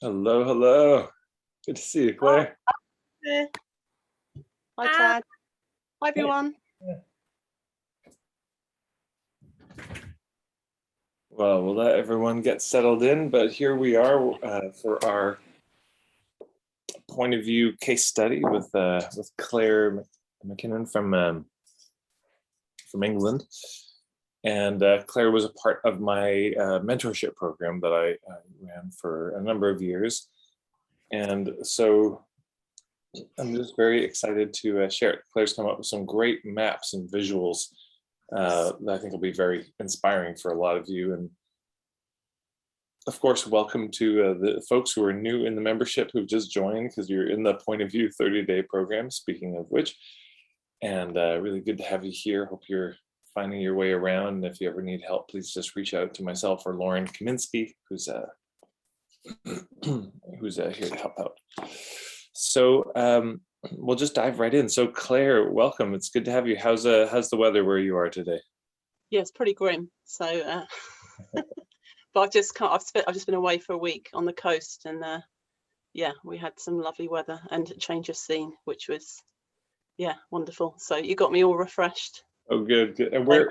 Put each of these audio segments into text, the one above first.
Hello, hello. Good to see you, Claire. Hi, Tad. Hi, everyone. Well, we'll let everyone get settled in, but here we are for our point of view case study with Claire Mackinnon from England. And Claire was a part of my mentorship program that I ran for a number of years. And so I'm just very excited to share it. Claire's come up with some great maps and visuals that I think will be very inspiring for a lot of you. And of course, welcome to the folks who are new in the membership who've just joined, because you're in the Point of View 30-day program, speaking of which. And really good to have you here. Hope you're finding your way around. And if you ever need help, please just reach out to myself or Lauren Kaminsky, who's here to help out. So we'll just dive right in. So Claire, welcome. It's good to have you. How's the weather where you are today? Yeah, it's pretty grim. So, but I've just been away for a week on the coast, and yeah, we had some lovely weather and a change of scene, which was wonderful. So you got me all refreshed. Oh, good. And where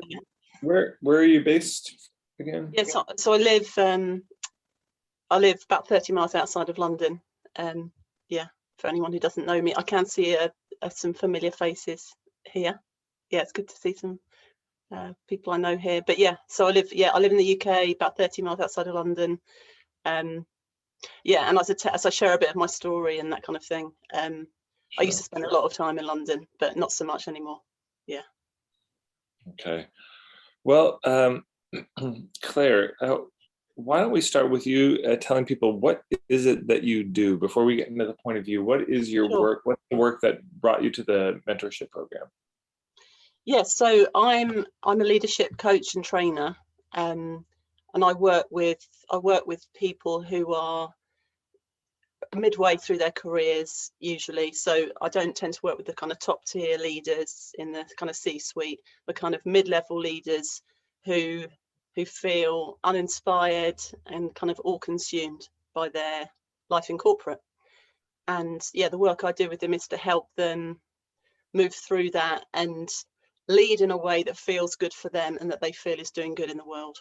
are you based again? Yes, so I live about 30 miles outside of London. Yeah, for anyone who doesn't know me, I can see some familiar faces here. Yeah, it's good to see some people I know here. But yeah, so I live in the UK, about 30 miles outside of London. Yeah, and as I share a bit of my story and that kind of thing. I used to spend a lot of time in London, but not so much anymore. Yeah. Okay. Well, Claire, why don't we start with you telling people what is it that you do before we get into the point of view? What is your work? What's the work that brought you to the mentorship program? Yes, so I'm a leadership coach and trainer, and I work with people who are midway through their careers usually. So I don't tend to work with the kind of top tier leaders in the kind of C-suite, but kind of mid-level leaders who feel uninspired and kind of all consumed by their life in corporate. And yeah, the work I do with them is to help them move through that and lead in a way that feels good for them and that they feel is doing good in the world.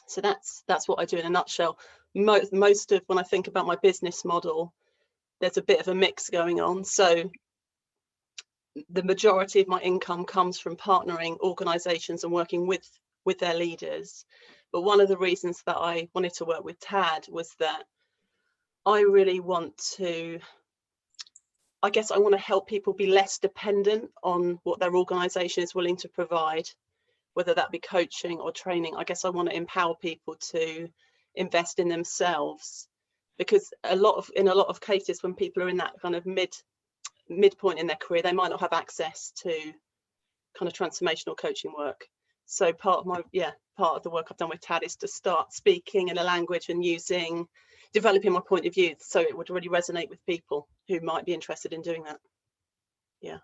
So that's what I do in a nutshell. Most of when I think about my business model, there's a bit of a mix going on. So the majority of my income comes from partnering organizations and working with their leaders. But one of the reasons that I wanted to work with Tad was that I really want to, I guess I want to help people be less dependent on what their organization is willing to provide, whether that be coaching or training. I guess I want to empower people to invest in themselves, because in a lot of cases when people are in that kind of midpoint in their career, they might not have access to kind of transformational coaching work. So part of the work I've done with Tad is to start speaking in a language and developing my point of view so it would really resonate with people who might be interested in doing that. Yeah.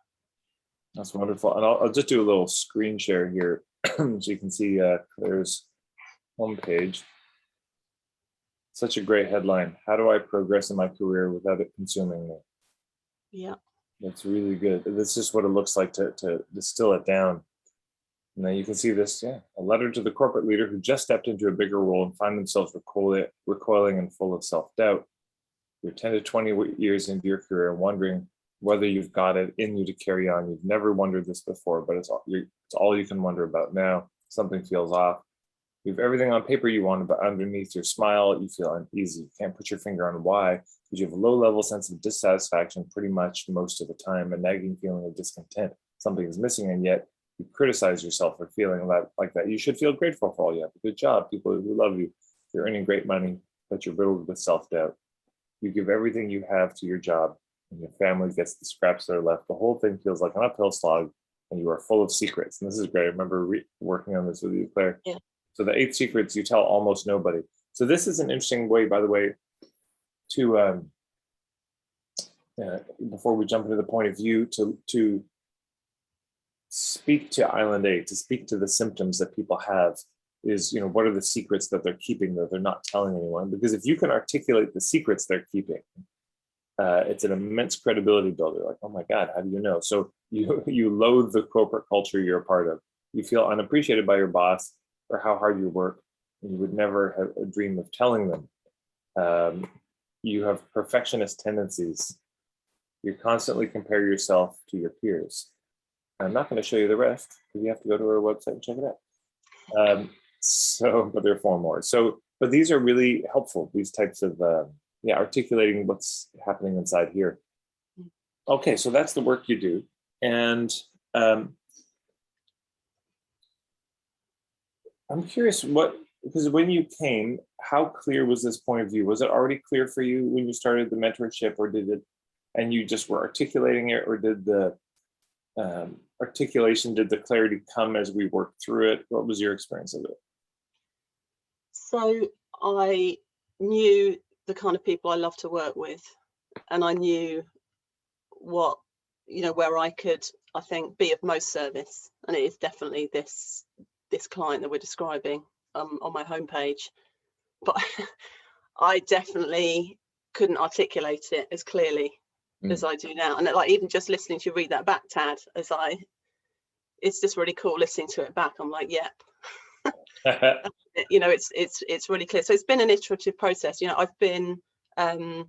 That's wonderful. And I'll just do a little screen share here so you can see Claire's homepage. Such a great headline. How do I progress in my career without it consuming me? Yeah. That's really good. This is what it looks like to distill it down. And then you can see this, a letter to the corporate leader who just stepped into a bigger role and find themselves recoiling and full of self-doubt. You're 10 to 20 years into your career wondering whether you've got it in you to carry on. You've never wondered this before, but it's all you can wonder about now. Something feels off. You have everything on paper you want, but underneath your smile, you feel uneasy. You can't put your finger on why, because you have a low-level sense of dissatisfaction pretty much most of the time, a nagging feeling of discontent. Something is missing, and yet you criticize yourself for feeling like that. You should feel grateful for all you have. Good job, people who love you. You're earning great money, but you're riddled with self-doubt. You give everything you have to your job, and your family gets the scraps that are left. The whole thing feels like an uphill slog, and you are full of secrets. And this is great. I remember working on this with you, Claire. Yeah. So the 8 secrets you tell almost nobody. So this is an interesting way, by the way, to before we jump into the point of view, to speak to Island 8, to speak to the symptoms that people have is, what are the secrets that they're keeping that they're not telling anyone? Because if you can articulate the secrets they're keeping, it's an immense credibility builder. Like, oh my God, how do you know? So you loathe the corporate culture you're a part of. You feel unappreciated by your boss for how hard you work, and you would never have a dream of telling them. You have perfectionist tendencies. You constantly compare yourself to your peers. I'm not going to show you the rest because you have to go to our website and check it out. But there are 4 more. But these are really helpful, these types of, articulating what's happening inside here. Okay, so that's the work you do. And I'm curious because when you came, how clear was this point of view? Was it already clear for you when you started the mentorship, or and you just were articulating it, or did the articulation, did the clarity come as we worked through it? What was your experience of it? So I knew the kind of people I love to work with, and I knew what, where I could, I think, be of most service. And it is definitely this client that we're describing on my homepage. But I definitely couldn't articulate it as clearly as I do now. And like, even just listening to you read that back, Tad, it's just really cool listening to it back. I'm like, yep. It's really clear. So it's been an iterative process. I've been a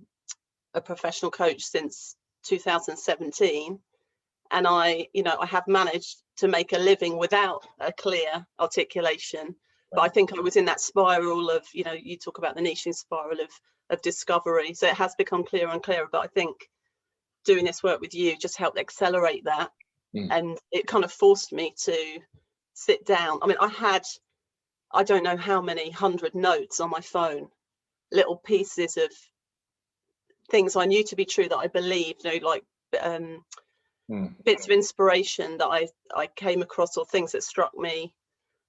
professional coach since 2017, and I have managed to make a living without a clear articulation. But I think I was in that spiral of, you talk about the niching spiral of discovery. So it has become clearer and clearer. But I think doing this work with you just helped accelerate that. And it kind of forced me to sit down. I mean, I don't know how many 100 notes on my phone, little pieces of things I knew to be true that I believed, like bits of inspiration that I came across, or things that struck me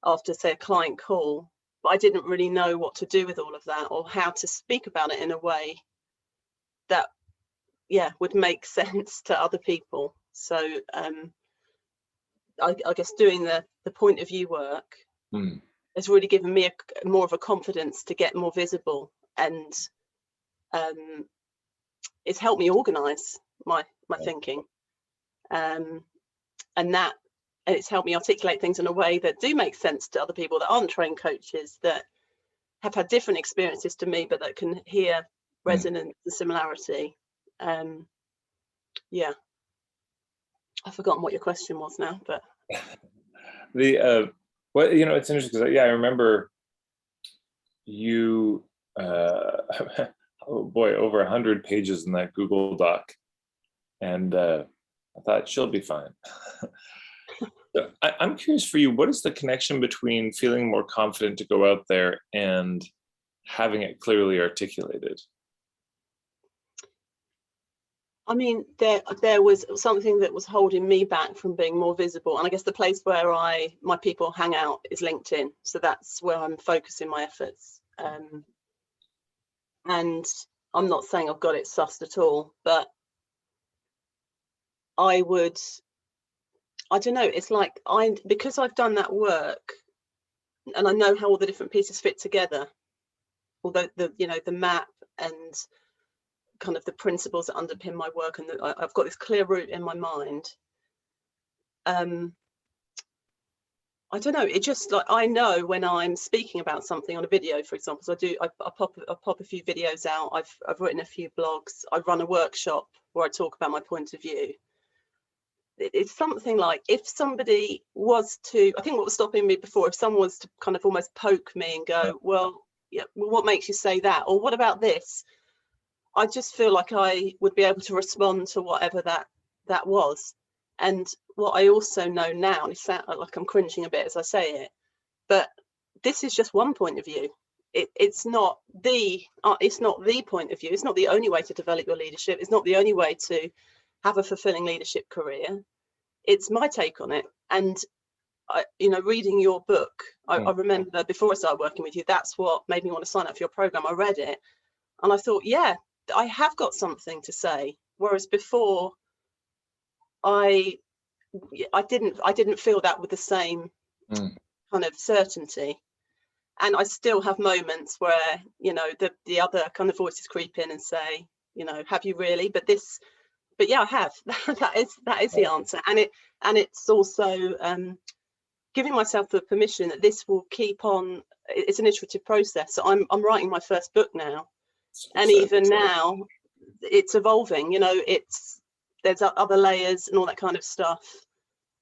after, say, a client call. But I didn't really know what to do with all of that, or how to speak about it in a way that, would make sense to other people. So I guess doing the point of view work has really given me more of a confidence to get more visible, and it's helped me organize my thinking, and it's helped me articulate things in a way that do make sense to other people that aren't trained coaches, that have had different experiences to me, but that can hear resonance and similarity. I've forgotten what your question was now, but it's interesting because I remember you oh boy, over 100 pages in that Google Doc, and I thought she'll be fine. I'm curious for you, what is the connection between feeling more confident to go out there and having it clearly articulated? I mean, there was something that was holding me back from being more visible. And I guess the place where my people hang out is LinkedIn. So that's where I'm focusing my efforts. And I'm not saying I've got it sussed at all, but I don't know, it's like because I've done that work and I know how all the different pieces fit together, although the map and kind of the principles that underpin my work, and I've got this clear route in my mind. I don't know, it just, like, I know when I'm speaking about something on a video, for example. So I pop a few videos out. I've written a few blogs. I run a workshop where I talk about my point of view. It's something like, if somebody was to, I think what was stopping me before, if someone was to kind of almost poke me and go, well, what makes you say that? Or what about this? I just feel like I would be able to respond to whatever that was. And what I also know now, and it sounds like I'm cringing a bit as I say it, but this is just one point of view. It's not the point of view. It's not the only way to develop your leadership. It's not the only way to have a fulfilling leadership career. It's my take on it. And reading your book, I remember before I started working with you, that's what made me want to sign up for your program. I read it and I thought, yeah, I have got something to say. Whereas before, I didn't feel that with the same kind of certainty. And I still have moments where, you know, the other kind of voices creep in and say, you know, have you really? But yeah, I have. that is the answer. And it's also giving myself the permission that this will keep on. It's an iterative process. So I'm writing my first book now, and even now it's evolving. You know, there's other layers and all that kind of stuff.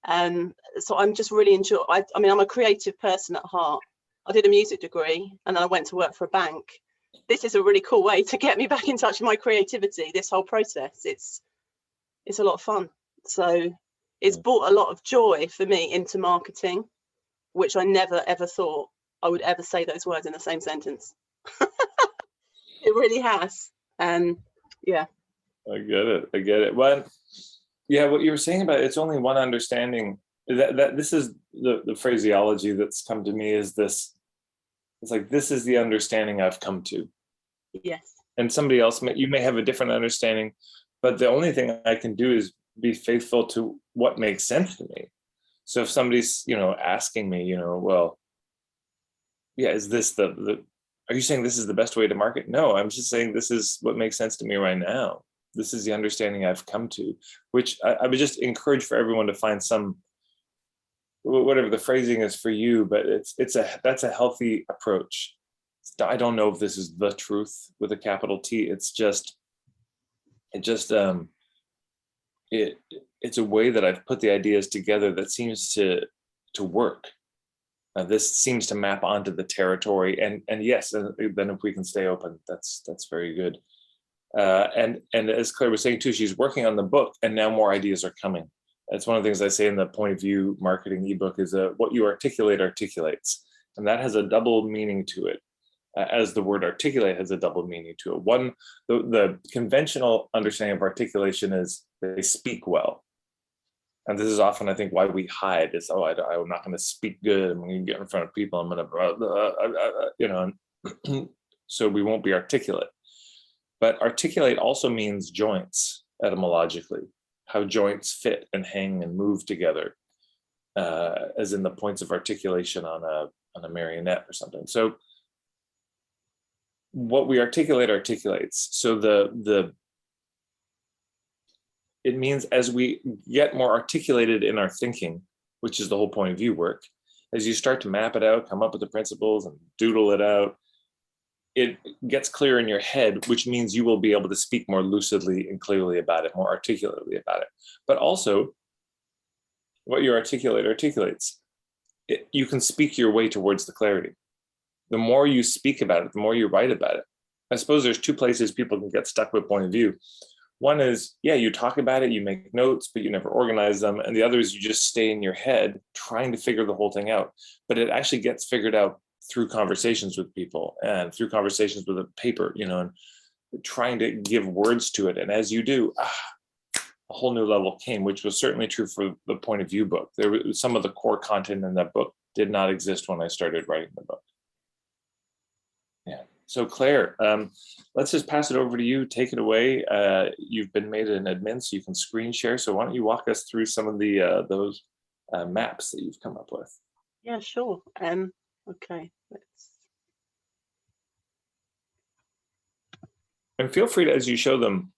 So I'm just really enjoying. I mean, I'm a creative person at heart. I did a music degree and then I went to work for a bank. This is a really cool way to get me back in touch with my creativity. This whole process, it's a lot of fun. So it's brought a lot of joy for me into marketing, which I never ever thought I would ever say those words in the same sentence. It really has. Yeah. I get it. Well, yeah, what you were saying about it's only one understanding that this is the phraseology that's come to me is this. It's like, this is the understanding I've come to. Yes. And somebody else, you may have a different understanding, but the only thing I can do is be faithful to what makes sense to me. So if somebody's, you know, asking me, you know, well, yeah, is this are you saying this is the best way to market? No, I'm just saying this is what makes sense to me right now. This is the understanding I've come to, which I would just encourage for everyone to find some, whatever the phrasing is for you, but that's a healthy approach. I don't know if this is the truth with a capital T. It's a way that I've put the ideas together that seems to work. This seems to map onto the territory, and yes, and then if we can stay open, that's very good. And as Claire was saying too, she's working on the book, and now more ideas are coming. That's one of the things I say in the point of view marketing ebook is what you articulate articulates. And that has a double meaning to it, as the word articulate has a double meaning to it. One, the conventional understanding of articulation is they speak well. And this is often, I think, why we hide is, I'm not going to speak good. I'm going to get in front of people. I'm going to, you know, so we won't be articulate. But articulate also means joints etymologically. How joints fit and hang and move together, as in the points of articulation on a marionette or something. So what we articulate articulates. So it means as we get more articulated in our thinking, which is the whole point of view work, as you start to map it out, come up with the principles and doodle it out, it gets clear in your head, which means you will be able to speak more lucidly and clearly about it, more articulately about it. But also, what you articulate articulates. You can speak your way towards the clarity. The more you speak about it, the more you write about it. I suppose there's two places people can get stuck with point of view. One is, yeah, you talk about it, you make notes, but you never organize them. And the other is you just stay in your head trying to figure the whole thing out. But it actually gets figured out through conversations with people and through conversations with a paper, you know, and trying to give words to it. And as you do, a whole new level came, which was certainly true for the point of view book. There was some of the core content in that book did not exist when I started writing the book. Yeah. So Claire, let's just pass it over to you. Take it away. You've been made an admin, so you can screen share. So why don't you walk us through some of the those maps that you've come up with? Yeah, sure. Okay. And feel free to, as you show them,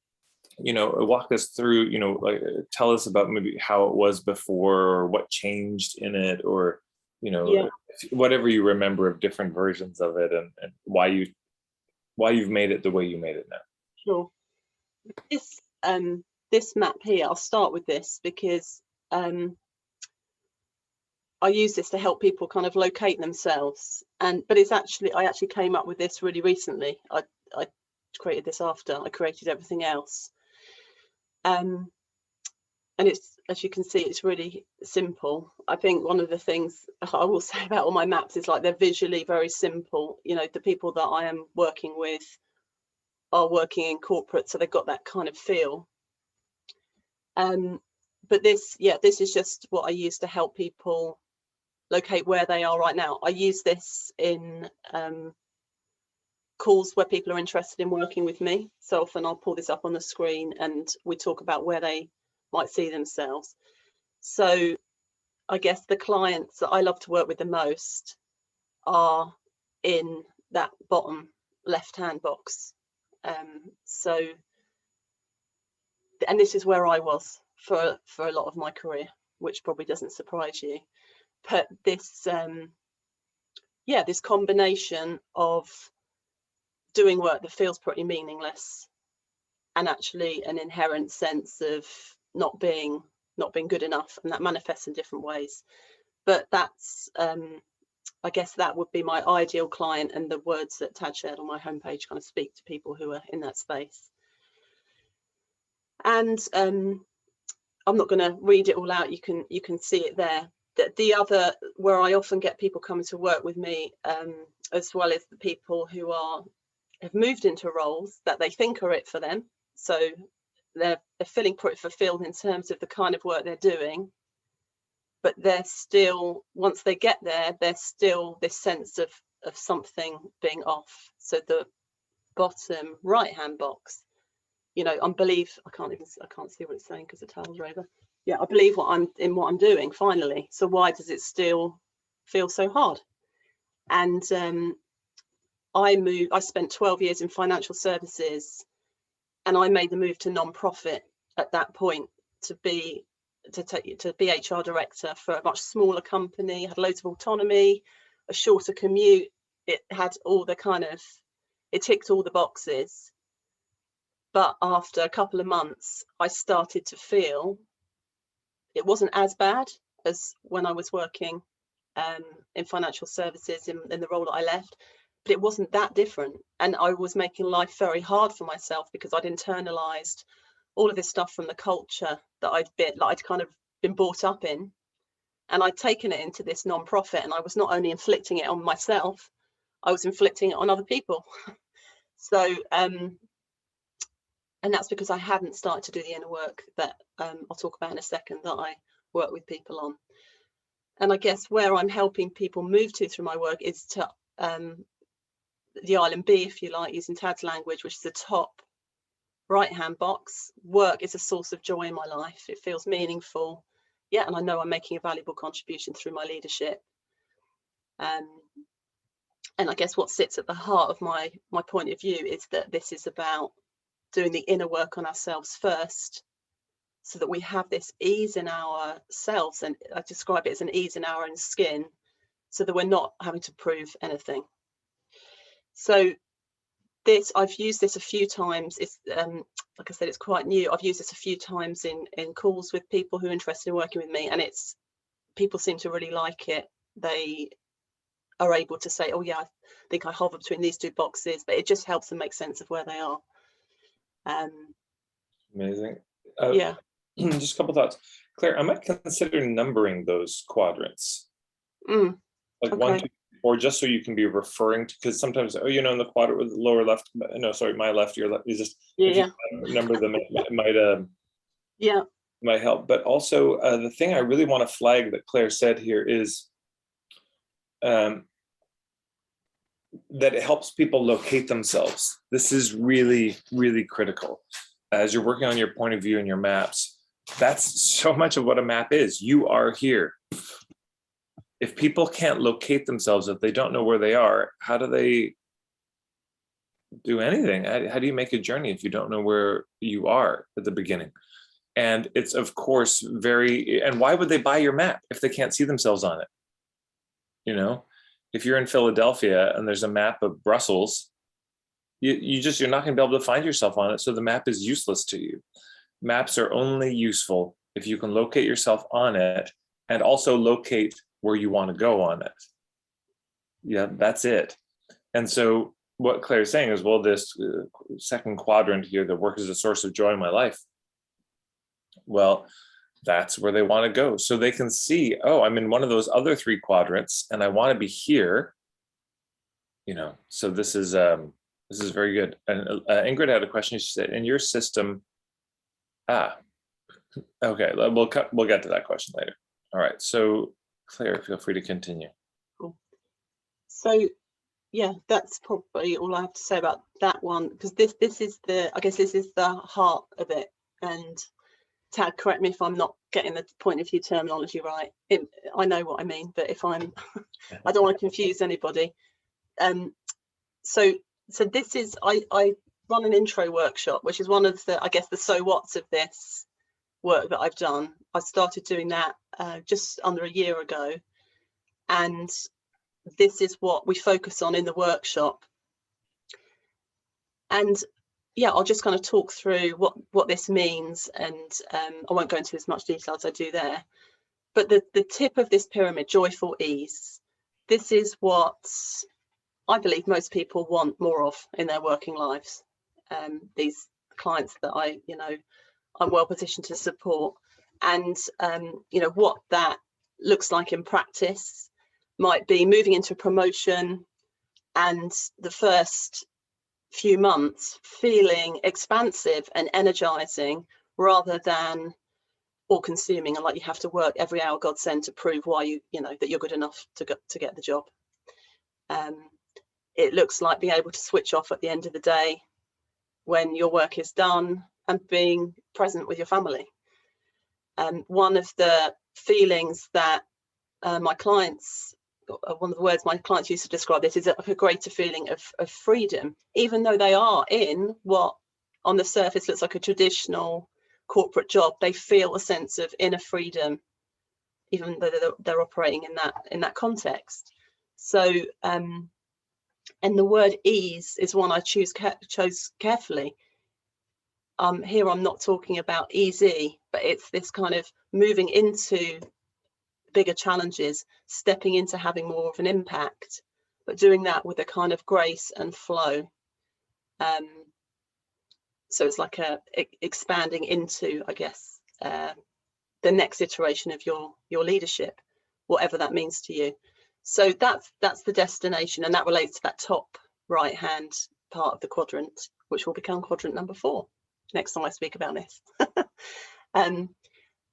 you know, walk us through, you know, like tell us about maybe how it was before or what changed in it, or, you know, whatever you remember of different versions of it, and why you've made it the way you made it now. Sure. This map here, I'll start with this because I use this to help people kind of locate themselves. But I actually came up with this really recently. I created this after I created everything else. And it's, as you can see, it's really simple. I think one of the things I will say about all my maps is like they're visually very simple. You know, the people that I am working with are working in corporate, so they've got that kind of feel. But this is just what I use to help people locate where they are right now. I use this in calls where people are interested in working with me. So often I'll pull this up on the screen and we talk about where they might see themselves. So I guess the clients that I love to work with the most are in that bottom left-hand box. So, and this is where I was for a lot of my career, which probably doesn't surprise you. But this, yeah, this combination of doing work that feels pretty meaningless and actually an inherent sense of not being good enough, and that manifests in different ways. But that's, I guess that would be my ideal client, and the words that Tad shared on my homepage kind of speak to people who are in that space. And I'm not going to read it all out. You can see it there. The other, where I often get people coming to work with me, as well as the people who have moved into roles that they think are it for them. So they're feeling pretty fulfilled in terms of the kind of work they're doing, but they're still, once they get there, there's still this sense of something being off. So the bottom right hand box, you know, I can't see what it's saying because the tiles are over. Yeah, I believe what I'm doing finally. So why does it still feel so hard? And I spent 12 years in financial services, and I made the move to non-profit at that point to be HR director for a much smaller company, had loads of autonomy, a shorter commute. It had all the it ticked all the boxes. But after a couple of months, I started to feel it wasn't as bad as when I was working in financial services in the role that I left, but it wasn't that different. And I was making life very hard for myself because I'd internalized all of this stuff from the culture that I'd kind of been brought up in, and I'd taken it into this non-profit, and I was not only inflicting it on myself, I was inflicting it on other people. So and that's because I hadn't started to do the inner work that I'll talk about in a second, that I work with people on. And I guess where I'm helping people move to through my work is to the island B, if you like, using Tad's language, which is the top right hand box. Work is a source of joy in my life. It feels meaningful. Yeah, and I know I'm making a valuable contribution through my leadership. And I guess what sits at the heart of my point of view is that this is about doing the inner work on ourselves first, so that we have this ease in ourselves, and I describe it as an ease in our own skin, so that we're not having to prove anything. So this, I've used this a few times. It's like I said, it's quite new. I've used this a few times in calls with people who are interested in working with me, and people seem to really like it. They are able to say, oh yeah, I think I hover between these two boxes, but it just helps them make sense of where they are. Amazing. Yeah. Just a couple thoughts. Claire, I might consider numbering those quadrants. Like okay. 1, 2, 4, just so you can be referring to, because sometimes, oh, you know, in the quadrant with the lower left, no, sorry, my left, your left, you just number them, it might help. But also the thing I really want to flag that Claire said here is that it helps people locate themselves. This is really, really critical. As you're working on your point of view and your maps, that's so much of what a map is. You are here. If people can't locate themselves, if they don't know where they are, how do they do anything? How do you make a journey if you don't know where you are at the beginning? And it's, of course, and why would they buy your map if they can't see themselves on it? You know, if you're in Philadelphia and there's a map of Brussels, you're not going to be able to find yourself on it. So the map is useless to you. Maps are only useful if you can locate yourself on it and also locate where you want to go on it. Yeah, that's it. And so what Claire's saying is, well, this second quadrant here, the work is a source of joy in my life. Well, that's where they want to go. So they can see, oh, I'm in one of those other 3 quadrants and I want to be here. You know, so this is very good. And Ingrid had a question. She said, in your system, okay, we'll get to that question later. All right, so Claire, feel free to continue. Cool. So yeah, that's probably all I have to say about that one, because this is the heart of it. And Tad, correct me if I'm not getting the point of view terminology right. I know what I mean, but if I don't want to confuse anybody. So this is, I run an intro workshop, which is one of the, I guess, the so what's of this work that I've done. I started doing that just under a year ago, and this is what we focus on in the workshop. And yeah, I'll just kind of talk through what this means, and I won't go into as much detail as I do there. But the tip of this pyramid, joyful ease, this is what I believe most people want more of in their working lives. These clients that I'm well positioned to support, and what that looks like in practice might be moving into a promotion and the first few months feeling expansive and energizing rather than all consuming, and like you have to work every hour God sent to prove why that you're good enough to get the job. It looks like being able to switch off at the end of the day when your work is done and being present with your family. One of the feelings that my clients, one of the words my clients used to describe this, is a greater feeling of freedom, even though they are in what on the surface looks like a traditional corporate job. They feel a sense of inner freedom, even though they're operating in that context. So, and the word ease is one I chose carefully. Here I'm not talking about easy, but it's this kind of moving into bigger challenges, stepping into having more of an impact, but doing that with a kind of grace and flow. So it's like expanding into, I guess, the next iteration of your leadership, whatever that means to you. So that's the destination, and that relates to that top right hand part of the quadrant, which will become quadrant number 4 next time I speak about this.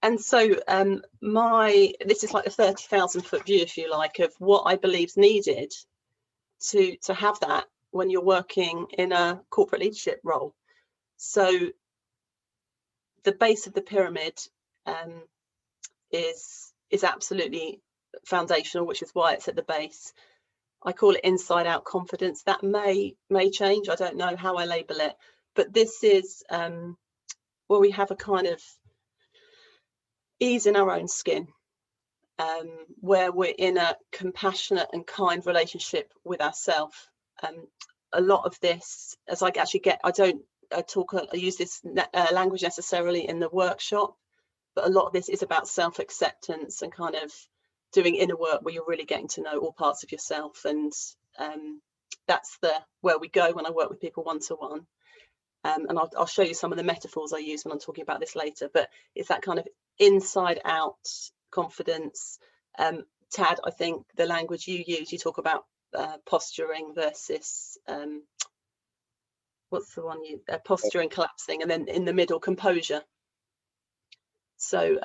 And so this is like a 30,000 foot view, if you like, of what I believe is needed to have that when you're working in a corporate leadership role. So the base of the pyramid is absolutely foundational, which is why it's at the base. I call it inside out confidence. That may change. I don't know how I label it, but this is where we have a kind of ease in our own skin, where we're in a compassionate and kind relationship with ourselves. A lot of this, as I actually get, I don't I use this language necessarily in the workshop, but a lot of this is about self-acceptance and kind of doing inner work where you're really getting to know all parts of yourself. And that's where we go when I work with people one-to-one. And I'll show you some of the metaphors I use when I'm talking about this later, but it's that kind of inside out confidence. Tad, I think the language you use, you talk about posturing versus what's the one posturing, collapsing, and then in the middle, composure. So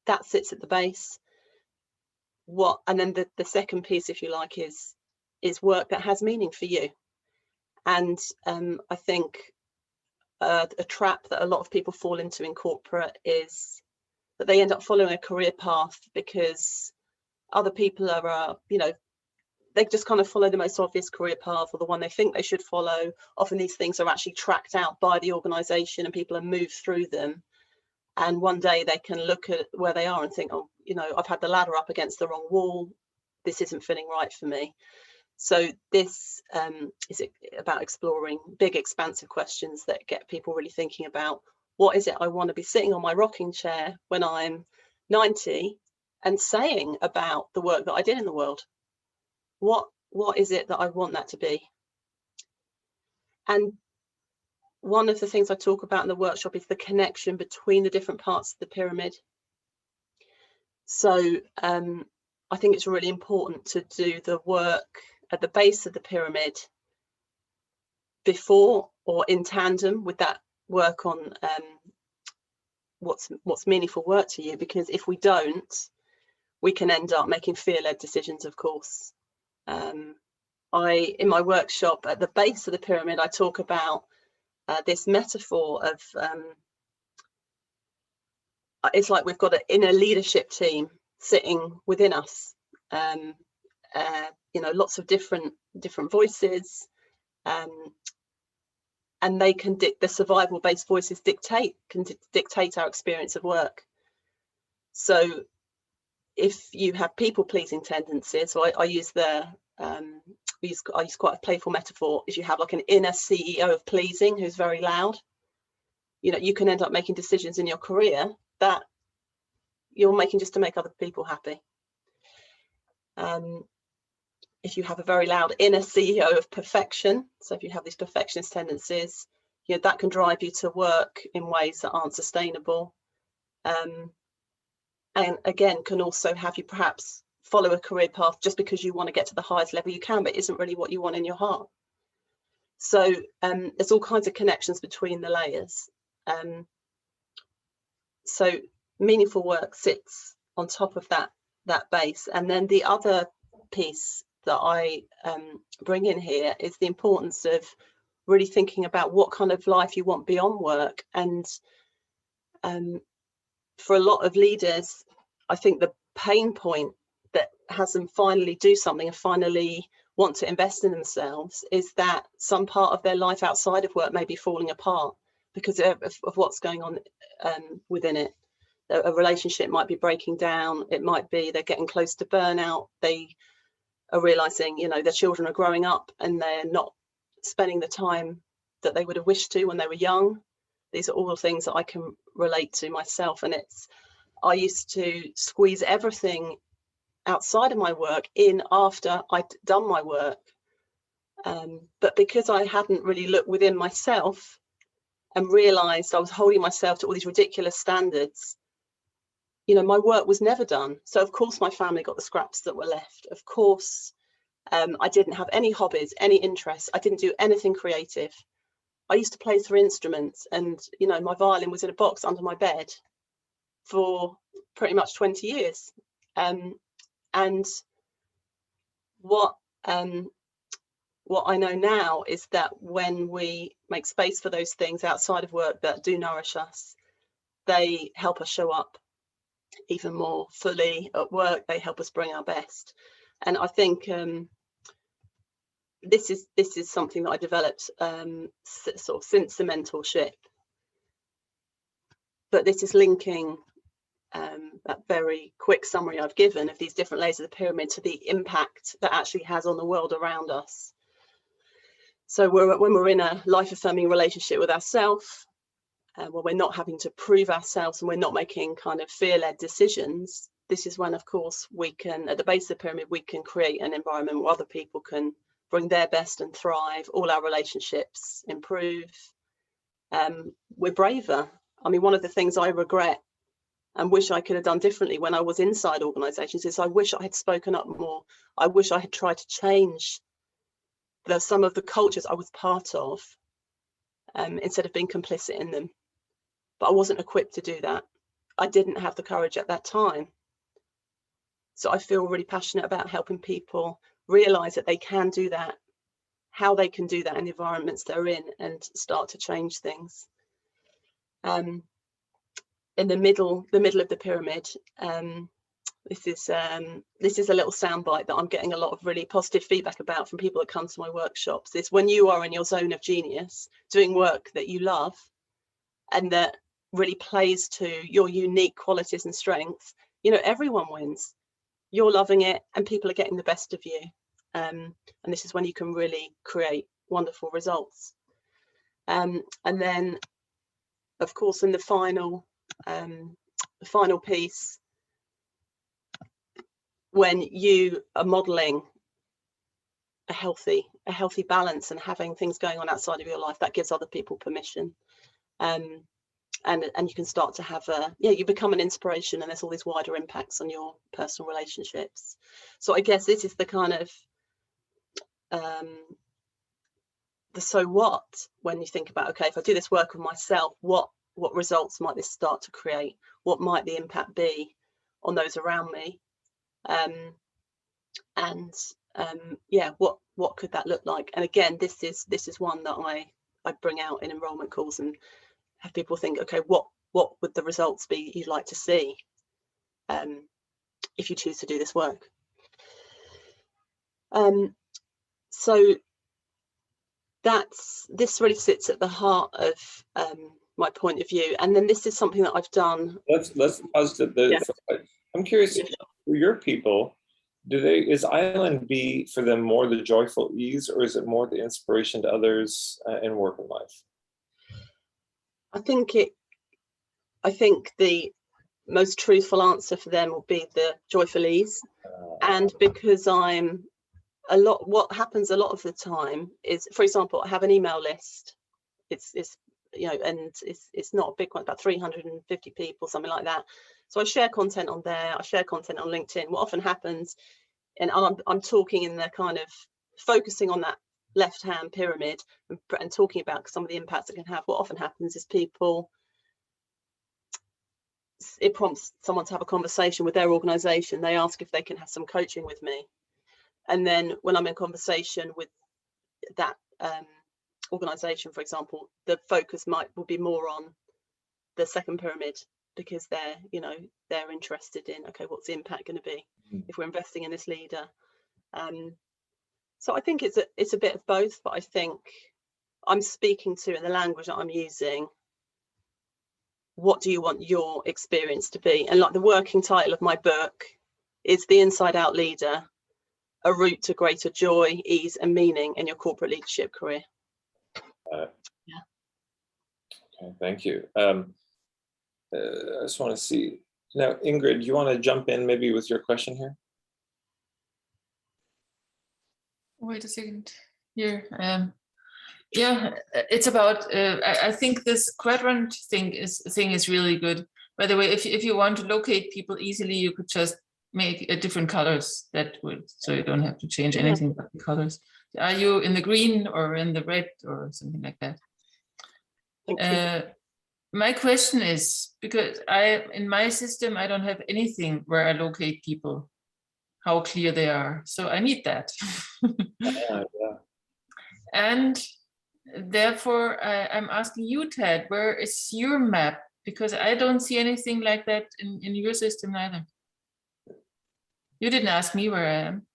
that sits at the base. And then the second piece, if you like, is work that has meaning for you. And I think a trap that a lot of people fall into in corporate is that they end up following a career path because other people are, they just kind of follow the most obvious career path, or the one they think they should follow. Often these things are actually tracked out by the organization and people are moved through them. And one day they can look at where they are and think, oh, I've had the ladder up against the wrong wall. This isn't feeling right for me. So this is about exploring big, expansive questions that get people really thinking about, what is it I want to be sitting on my rocking chair when I'm 90 and saying about the work that I did in the world? What is it that I want that to be? And one of the things I talk about in the workshop is the connection between the different parts of the pyramid. So I think it's really important to do the work at the base of the pyramid before or in tandem with that work on what's meaningful work to you, because if we don't, we can end up making fear-led decisions, of course. In my workshop at the base of the pyramid, I talk about this metaphor of it's like we've got an inner leadership team sitting within us, lots of different voices, and they can the survival-based voices can dictate our experience of work. So if you have people-pleasing tendencies, so I use I use quite a playful metaphor. If you have like an inner CEO of pleasing who's very loud, you can end up making decisions in your career that you're making just to make other people happy. If you have a very loud inner CEO of perfection, so if you have these perfectionist tendencies, that can drive you to work in ways that aren't sustainable. And again, can also have you perhaps follow a career path just because you want to get to the highest level you can, but isn't really what you want in your heart. So there's all kinds of connections between the layers. So meaningful work sits on top of that base. And then the other piece that I bring in here is the importance of really thinking about what kind of life you want beyond work. And for a lot of leaders, I think the pain point that has them finally do something and finally want to invest in themselves is that some part of their life outside of work may be falling apart because of what's going on within it. A relationship might be breaking down. It might be they're getting close to burnout. They are realizing, their children are growing up and they're not spending the time that they would have wished to when they were young. These are all things that I can relate to myself. And I used to squeeze everything outside of my work in after I'd done my work. But because I hadn't really looked within myself and realized I was holding myself to all these ridiculous standards, my work was never done. So of course my family got the scraps that were left. Of course, I didn't have any hobbies, any interests. I didn't do anything creative. I used to play 3 instruments, and my violin was in a box under my bed for pretty much 20 years. And what I know now is that when we make space for those things outside of work that do nourish us, they help us show up even more fully at work. They help us bring our best. And I think this is something that I developed sort of since the mentorship. But this is linking that very quick summary I've given of these different layers of the pyramid to the impact that actually has on the world around us. So when we're in a life-affirming relationship with ourselves, when we're not having to prove ourselves and we're not making kind of fear-led decisions, this is when, of course, we can, at the base of the pyramid, we can create an environment where other people can bring their best and thrive. All our relationships improve. We're braver. I mean, one of the things I regret and wish I could have done differently when I was inside organisations is I wish I had spoken up more. I wish I had tried to change some of the cultures I was part of instead of being complicit in them. But I wasn't equipped to do that. I didn't have the courage at that time. So I feel really passionate about helping people realise that they can do that, how they can do that in the environments they're in, and start to change things. In the middle of the pyramid, this is a little soundbite that I'm getting a lot of really positive feedback about from people that come to my workshops. It's when you are in your zone of genius, doing work that you love and that really plays to your unique qualities and strengths, everyone wins. You're loving it and people are getting the best of you. And this is when you can really create wonderful results. And then, of course, in the final piece, when you are modeling a healthy balance and having things going on outside of your life, that gives other people permission. And you can start to have you become an inspiration, and there's all these wider impacts on your personal relationships. So I guess this is the kind of the so what, when you think about, okay, if I do this work with myself, what results might this start to create? What might the impact be on those around me? What could that look like? And again, this is one that I bring out in enrollment calls and have people think, okay, what would the results be you'd like to see if you choose to do this work? So this really sits at the heart of my point of view, and then this is something that I've done. Let's pause I'm curious, for your people, is Island B for them more the joyful ease, or is it more the inspiration to others in work and life? I think the most truthful answer for them will be the joyful ease. And because what happens a lot of the time is, for example, I have an email list. It's and it's not a big one, about 350 people, something like that. So I share content on there. I share content on LinkedIn. What often happens, and I'm talking in the kind of focusing on that left-hand pyramid and talking about some of the impacts it can have. What often happens is it prompts someone to have a conversation with their organization. They ask if they can have some coaching with me. And then when I'm in conversation with that organization, for example, the focus will be more on the second pyramid, because they're interested in, okay, what's the impact going to be if we're investing in this leader? So I think it's a bit of both, but I think I'm speaking to, in the language that I'm using, what do you want your experience to be? And like the working title of my book is The Inside Out Leader, a route to greater joy, ease and meaning in your corporate leadership career. Yeah. Okay, thank you. I just want to see now, Ingrid, do you want to jump in maybe with your question here? Wait a second here. Yeah, it's about. I think this quadrant thing is really good. By the way, if you want to locate people easily, you could just make different colors. That would, so you don't have to change anything but the colors. Are you in the green or in the red or something like that? Thank you. My question is, because in my system I don't have anything where I locate people, how clear they are. So I need that. Yeah. And therefore, I'm asking you, Ted, where is your map? Because I don't see anything like that in your system either. You didn't ask me where I am.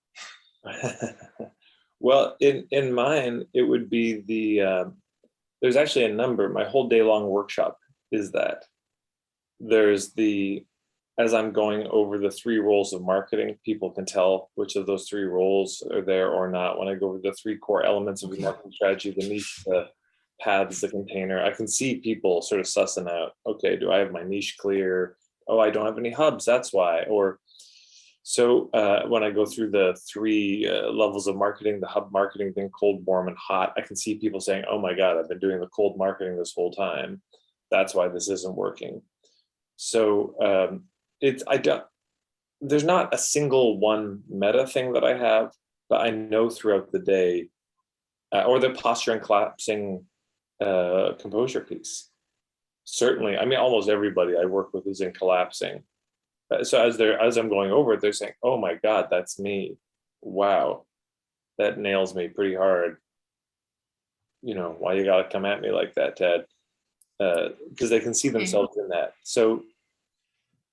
Well, in mine, it would be there's actually a number. My whole day long workshop is that. There's as I'm going over the 3 roles of marketing, people can tell which of those 3 roles are there or not. When I go over the 3 core elements of the marketing strategy, the niche, the paths, the container, I can see people sort of sussing out, okay, do I have my niche clear? Oh, I don't have any hubs, that's why. Or so when I go through the 3 levels of marketing, the hub marketing thing, cold, warm, and hot, I can see people saying, oh my God, I've been doing the cold marketing this whole time. That's why this isn't working. So there's not a single one meta thing that I have, but I know throughout the day, or the posture and collapsing composure piece. Certainly, I mean, almost everybody I work with is in collapsing. So as I'm going over it, they're saying, oh my God, that's me. Wow, that nails me pretty hard. Why you gotta come at me like that, Ted? Because they can see themselves in that. So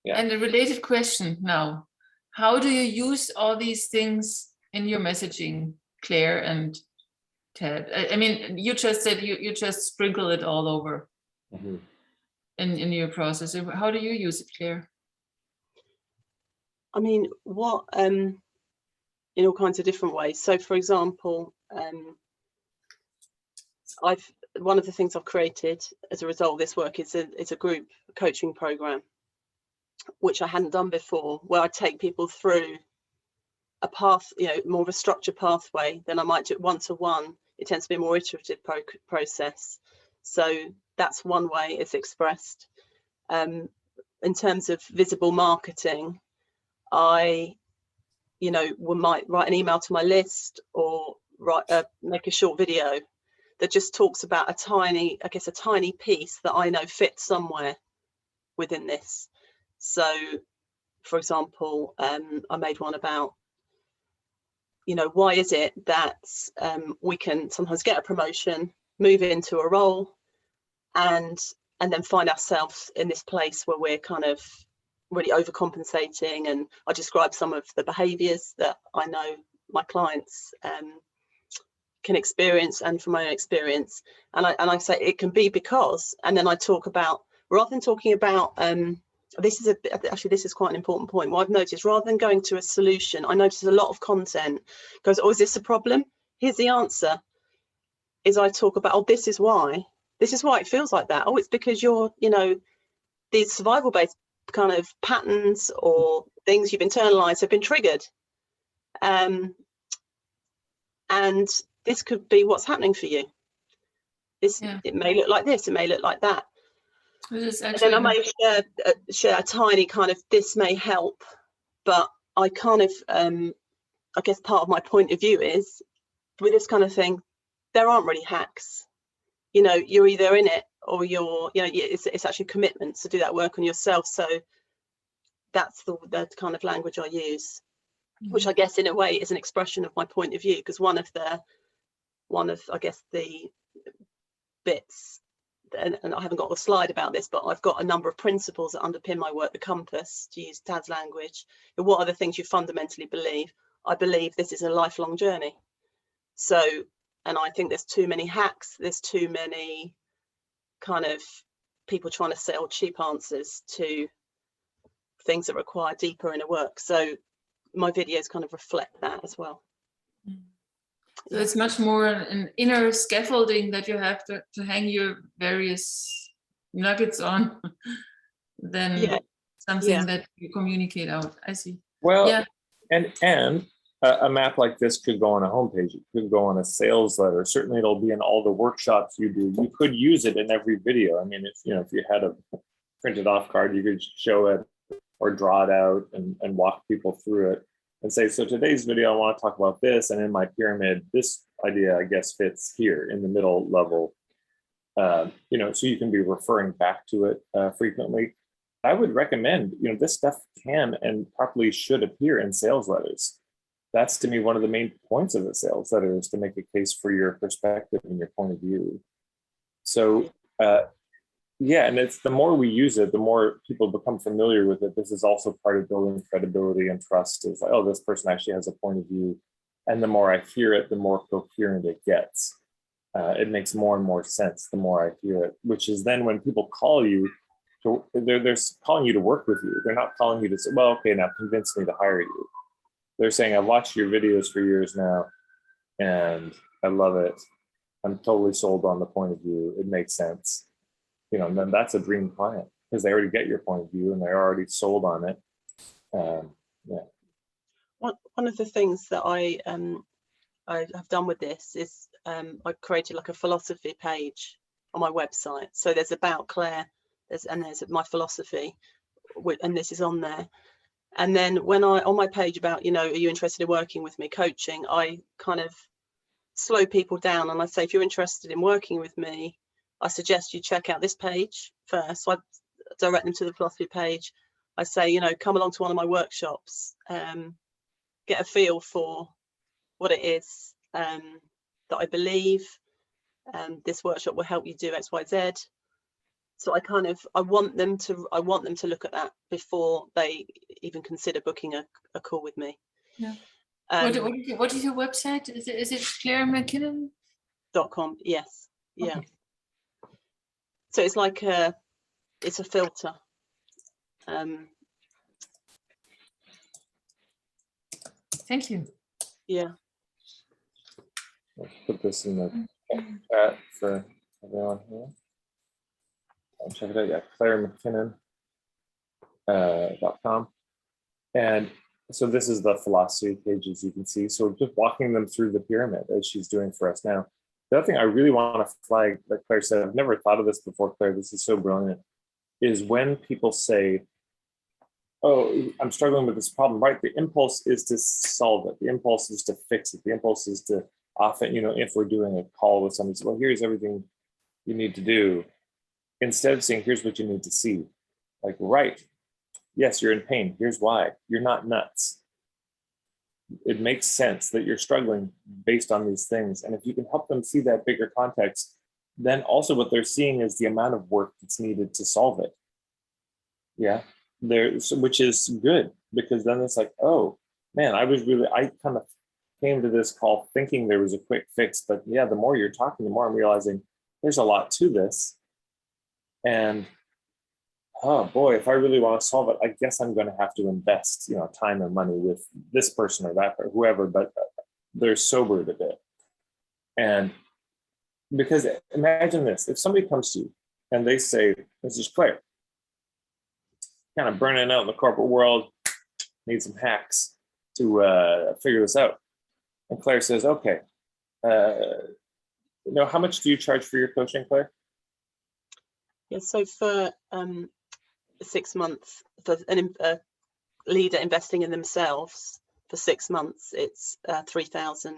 yeah. And a related question now, how do you use all these things in your messaging, Claire and Ted? I mean, you just said you just sprinkle it all over in your process. How do you use it, Claire? I mean, in all kinds of different ways. So for example, one of the things I've created as a result of this work is a group coaching program, which I hadn't done before, where I take people through a path, more of a structured pathway than I might do one-to-one. It tends to be a more iterative process. So that's one way it's expressed. In terms of visible marketing, I, might write an email to my list or make a short video that just talks about a tiny piece that I know fits somewhere within this. So, for example, I made one about, why is it that we can sometimes get a promotion, move into a role, and then find ourselves in this place where we're kind of really overcompensating. And I describe some of the behaviours that I know my clients can experience, and from my own experience. And I say it can be because, and then I talk about, rather than talking about, this is quite an important point. What I've noticed, rather than going to a solution, I notice a lot of content goes, oh, is this a problem? Here's the answer. Is I talk about, oh, this is why it feels like that. Oh, it's because you're, these survival-based kind of patterns or things you've internalized have been triggered. And this could be what's happening for you. It may look like this, it may look like that. And then I may share a tiny kind of, this may help, but I kind of, I guess part of my point of view is, with this kind of thing, there aren't really hacks. You're either in it or you're, it's actually a commitment to do that work on yourself. So that's the kind of language I use, which I guess in a way is an expression of my point of view, because one of I guess the bits, and I haven't got a slide about this, but I've got a number of principles that underpin my work, the compass, to use Tad's language. What are the things you fundamentally believe? I believe this is a lifelong journey. So, and I think there's too many hacks, there's too many kind of people trying to sell cheap answers to things that require deeper inner work. So my videos kind of reflect that as well. So it's much more an inner scaffolding that you have to hang your various nuggets on than something that you communicate out. I see. Well, and a map like this could go on a homepage. It could go on a sales letter. Certainly, it'll be in all the workshops you do. You could use it in every video. I mean, if you had a printed off card, you could show it or draw it out and walk people through it and say, so today's video, I want to talk about this. And in my pyramid, this idea, I guess, fits here in the middle level. So you can be referring back to it frequently. I would recommend, this stuff can and properly should appear in sales letters. That's, to me, one of the main points of a sales letter, is to make a case for your perspective and your point of view. So, and it's the more we use it, the more people become familiar with it. This is also part of building credibility and trust. Is like, oh, this person actually has a point of view. And the more I hear it, the more coherent it gets. It makes more and more sense the more I hear it, which is then when people call you, they're calling you to work with you. They're not calling you to say, well, okay, now convince me to hire you. They're saying, I've watched your videos for years now, and I love it. I'm totally sold on the point of view. It makes sense. And then that's a dream client, because they already get your point of view and they're already sold on it. One of the things that I have done with this is I created like a philosophy page on my website. So there's about Claire, there's my philosophy, and this is on there. And then when on my page about, are you interested in working with me, coaching, I kind of slow people down and I say, if you're interested in working with me, I suggest you check out this page first. So I direct them to the philosophy page. I say, come along to one of my workshops, get a feel for what it is that I believe. This workshop will help you do X, Y, Z. So I want them to look at that before they even consider booking a call with me. Yeah. What is your website? Is it ClaireMackinnon.com? Yes. Yeah. Okay. So it's like it's a filter. Thank you. Yeah. Let's put this in the chat for everyone here. Check it out. Yeah, ClaireMackinnon.com. And so this is the philosophy page, as you can see. So just walking them through the pyramid as she's doing for us now. The other thing I really want to flag that Claire said, I've never thought of this before, Claire, this is so brilliant, is when people say, oh, I'm struggling with this problem, right? The impulse is to solve it. The impulse is to fix it. The impulse is to often, if we're doing a call with somebody, well, here's everything you need to do. Instead of saying, here's what you need to see. Like, right, yes, you're in pain. Here's why. You're not nuts. It makes sense that you're struggling based on these things. And if you can help them see that bigger context, then also what they're seeing is the amount of work that's needed to solve it. Yeah, which is good, because then it's like, oh man, I kind of came to this call thinking there was a quick fix, but yeah, the more you're talking, the more I'm realizing there's a lot to this. And oh boy, if I really want to solve it, I guess I'm going to have to invest, time and money with this person or that or whoever, but they're sobered a bit. And because imagine this, if somebody comes to you and they say, this is Claire, kind of burning out in the corporate world, need some hacks to figure this out. And Claire says, okay, how much do you charge for your coaching, Claire? Yeah, so for 6 months, for a leader investing in themselves for 6 months, it's 3,000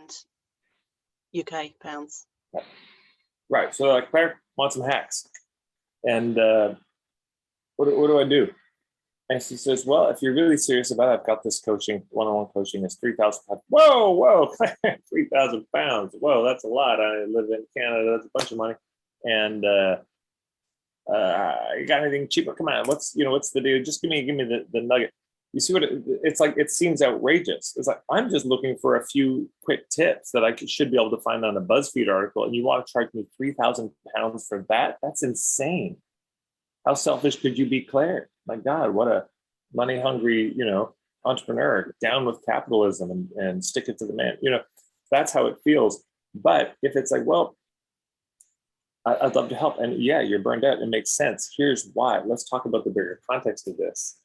UK pounds. Right. So like, Claire, want some hacks. And what do I do? And she says, well, if you're really serious about it, I've got this coaching, one-on-one coaching is 3,000 pounds. Whoa, 3,000 pounds. Whoa, that's a lot. I live in Canada. That's a bunch of money. And you got anything cheaper? Come on, what's the deal? Just give me the nugget. You see what it's like? It seems outrageous. It's like, I'm just looking for a few quick tips that I should be able to find on a BuzzFeed article, and you want to charge me 3,000 pounds for that? That's insane. How selfish could you be, Claire? My God, what a money hungry, entrepreneur. Down with capitalism and stick it to the man. That's how it feels. But if it's like, well, I'd love to help, and yeah, you're burned out, it makes sense. Here's why. Let's talk about the bigger context of this.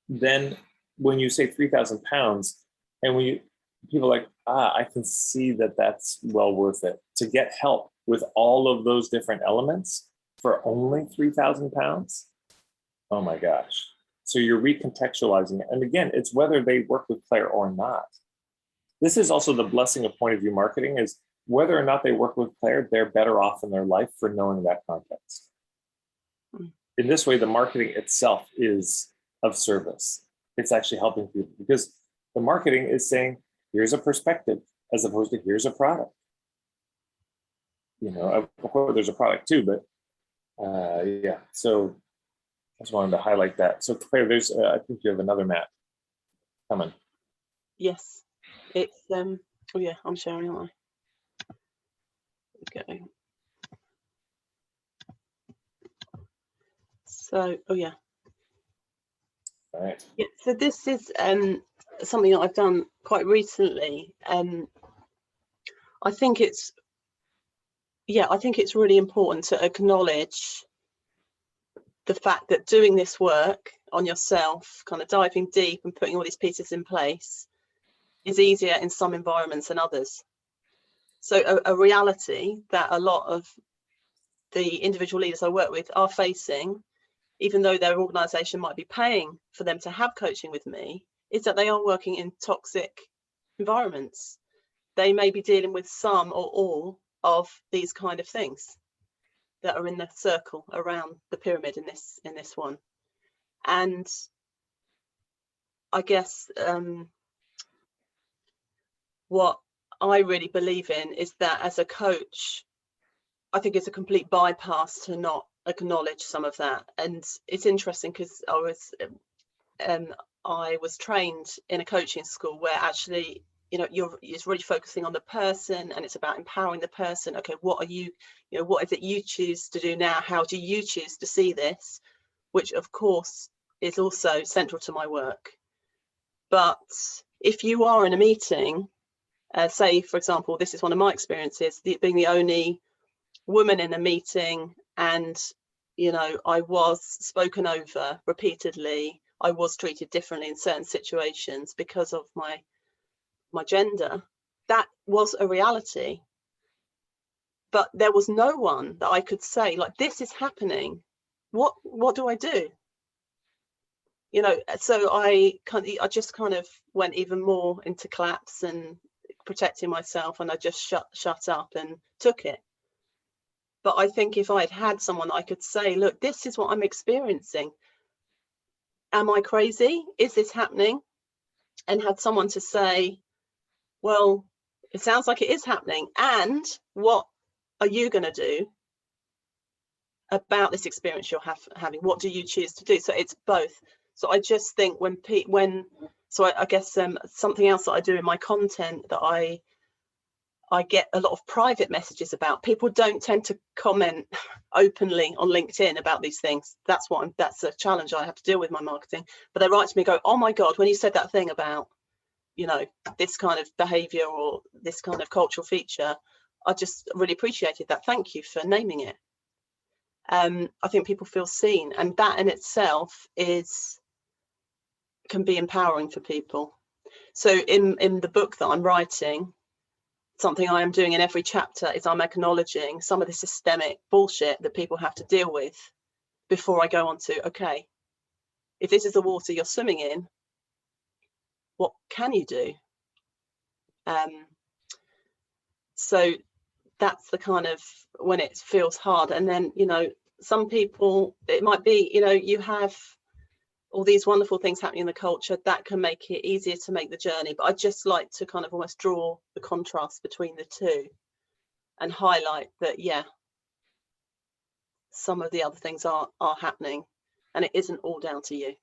Then when you say 3,000 pounds, and when people are like, I can see that that's well worth it to get help with all of those different elements for only 3,000 pounds. Oh my gosh. So you're recontextualizing it. And again, it's whether they work with Claire or not. This is also the blessing of point of view marketing, is whether or not they work with Claire, they're better off in their life for knowing that context. In this way, the marketing itself is of service. It's actually helping people, because the marketing is saying, here's a perspective, as opposed to here's a product. Of course, there's a product too, but yeah. So I just wanted to highlight that. So Claire, there's, I think you have another map coming. Yes, it's, oh yeah, I'm sharing, aren't I? Okay. So, oh yeah. All right. Yeah, so this is something that I've done quite recently. I think it's really important to acknowledge the fact that doing this work on yourself, kind of diving deep and putting all these pieces in place, is easier in some environments than others. So a reality that a lot of the individual leaders I work with are facing, even though their organization might be paying for them to have coaching with me, is that they are working in toxic environments. They may be dealing with some or all of these kind of things that are in the circle around the pyramid in this one. And I guess what I really believe in is that as a coach, I think it's a complete bypass to not acknowledge some of that. And it's interesting because I was trained in a coaching school where actually, it's really focusing on the person, and it's about empowering the person. Okay, what are you, what is it you choose to do now? How do you choose to see this? Which of course is also central to my work. But if you are in a meeting, say, for example, this is one of my experiences, being the only woman in a meeting, and I was spoken over repeatedly, I was treated differently in certain situations because of my gender. That was a reality, but there was no one that I could say, like, this is happening, what do I do? So I just kind of went even more into collapse and protecting myself, and I just shut up and took it. But I think if I'd had someone I could say, look, this is what I'm experiencing. Am I crazy? Is this happening? And had someone to say, well, it sounds like it is happening. And what are you going to do about this experience you're having? What do you choose to do? So it's both. So I just think when So I guess something else that I do in my content that I get a lot of private messages about. People don't tend to comment openly on LinkedIn about these things. That's a challenge I have to deal with in my marketing. But they write to me, go, "Oh my God, when you said that thing about, you know, this kind of behavior or this kind of cultural feature, I just really appreciated that. Thank you for naming it." I think people feel seen, and that in itself can be empowering for people. So in the book that I'm writing, something I am doing in every chapter is I'm acknowledging some of the systemic bullshit that people have to deal with before I go on to, okay, if this is the water you're swimming in, what can you do? So that's the kind of when it feels hard. And then, you know, some people, it might be, you know, you have all these wonderful things happening in the culture that can make it easier to make the journey. But I just like to kind of almost draw the contrast between the two and highlight that, yeah, some of the other things are happening, and it isn't all down to you.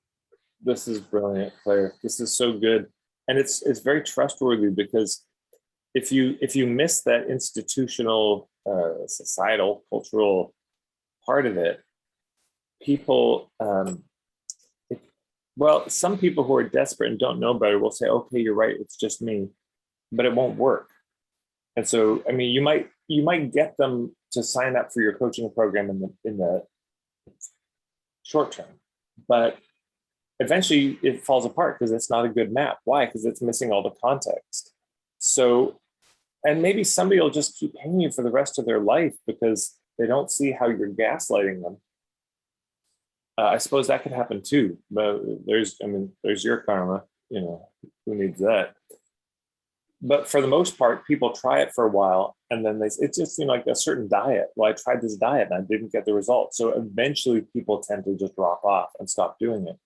This is brilliant, Claire. This is so good. And it's very trustworthy, because if you miss that institutional, societal, cultural part of it, people, well, some people who are desperate and don't know better will say, okay, you're right, it's just me, but it won't work. And so, I mean, you might get them to sign up for your coaching program in the short term, but eventually it falls apart because it's not a good map. Why? Because it's missing all the context. So, and maybe somebody will just keep paying you for the rest of their life because they don't see how you're gaslighting them. I suppose that could happen too, but there's your karma, you know, who needs that? But for the most part, people try it for a while, and then it just seemed like a certain diet. Well, I tried this diet and I didn't get the results. So eventually people tend to just drop off and stop doing it.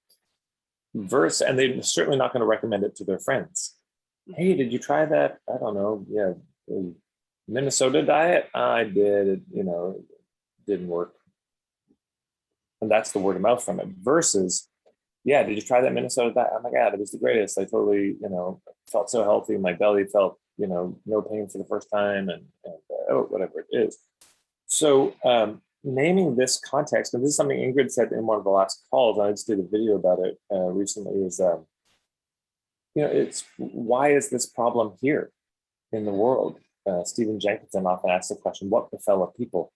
And they're certainly not going to recommend it to their friends. Hey, did you try that? I don't know. Yeah, Minnesota diet? I did. It, you know, didn't work. And that's the word of mouth from it. Versus, yeah, did you try that Minnesota diet? Oh my God, it was the greatest. I totally, you know, felt so healthy. My belly felt, you know, no pain for the first time, and whatever it is. So naming this context, and this is something Ingrid said in one of the last calls, and I just did a video about it recently, is, you know, it's why is this problem here in the world? Stephen Jenkinson often asks the question, what befell a people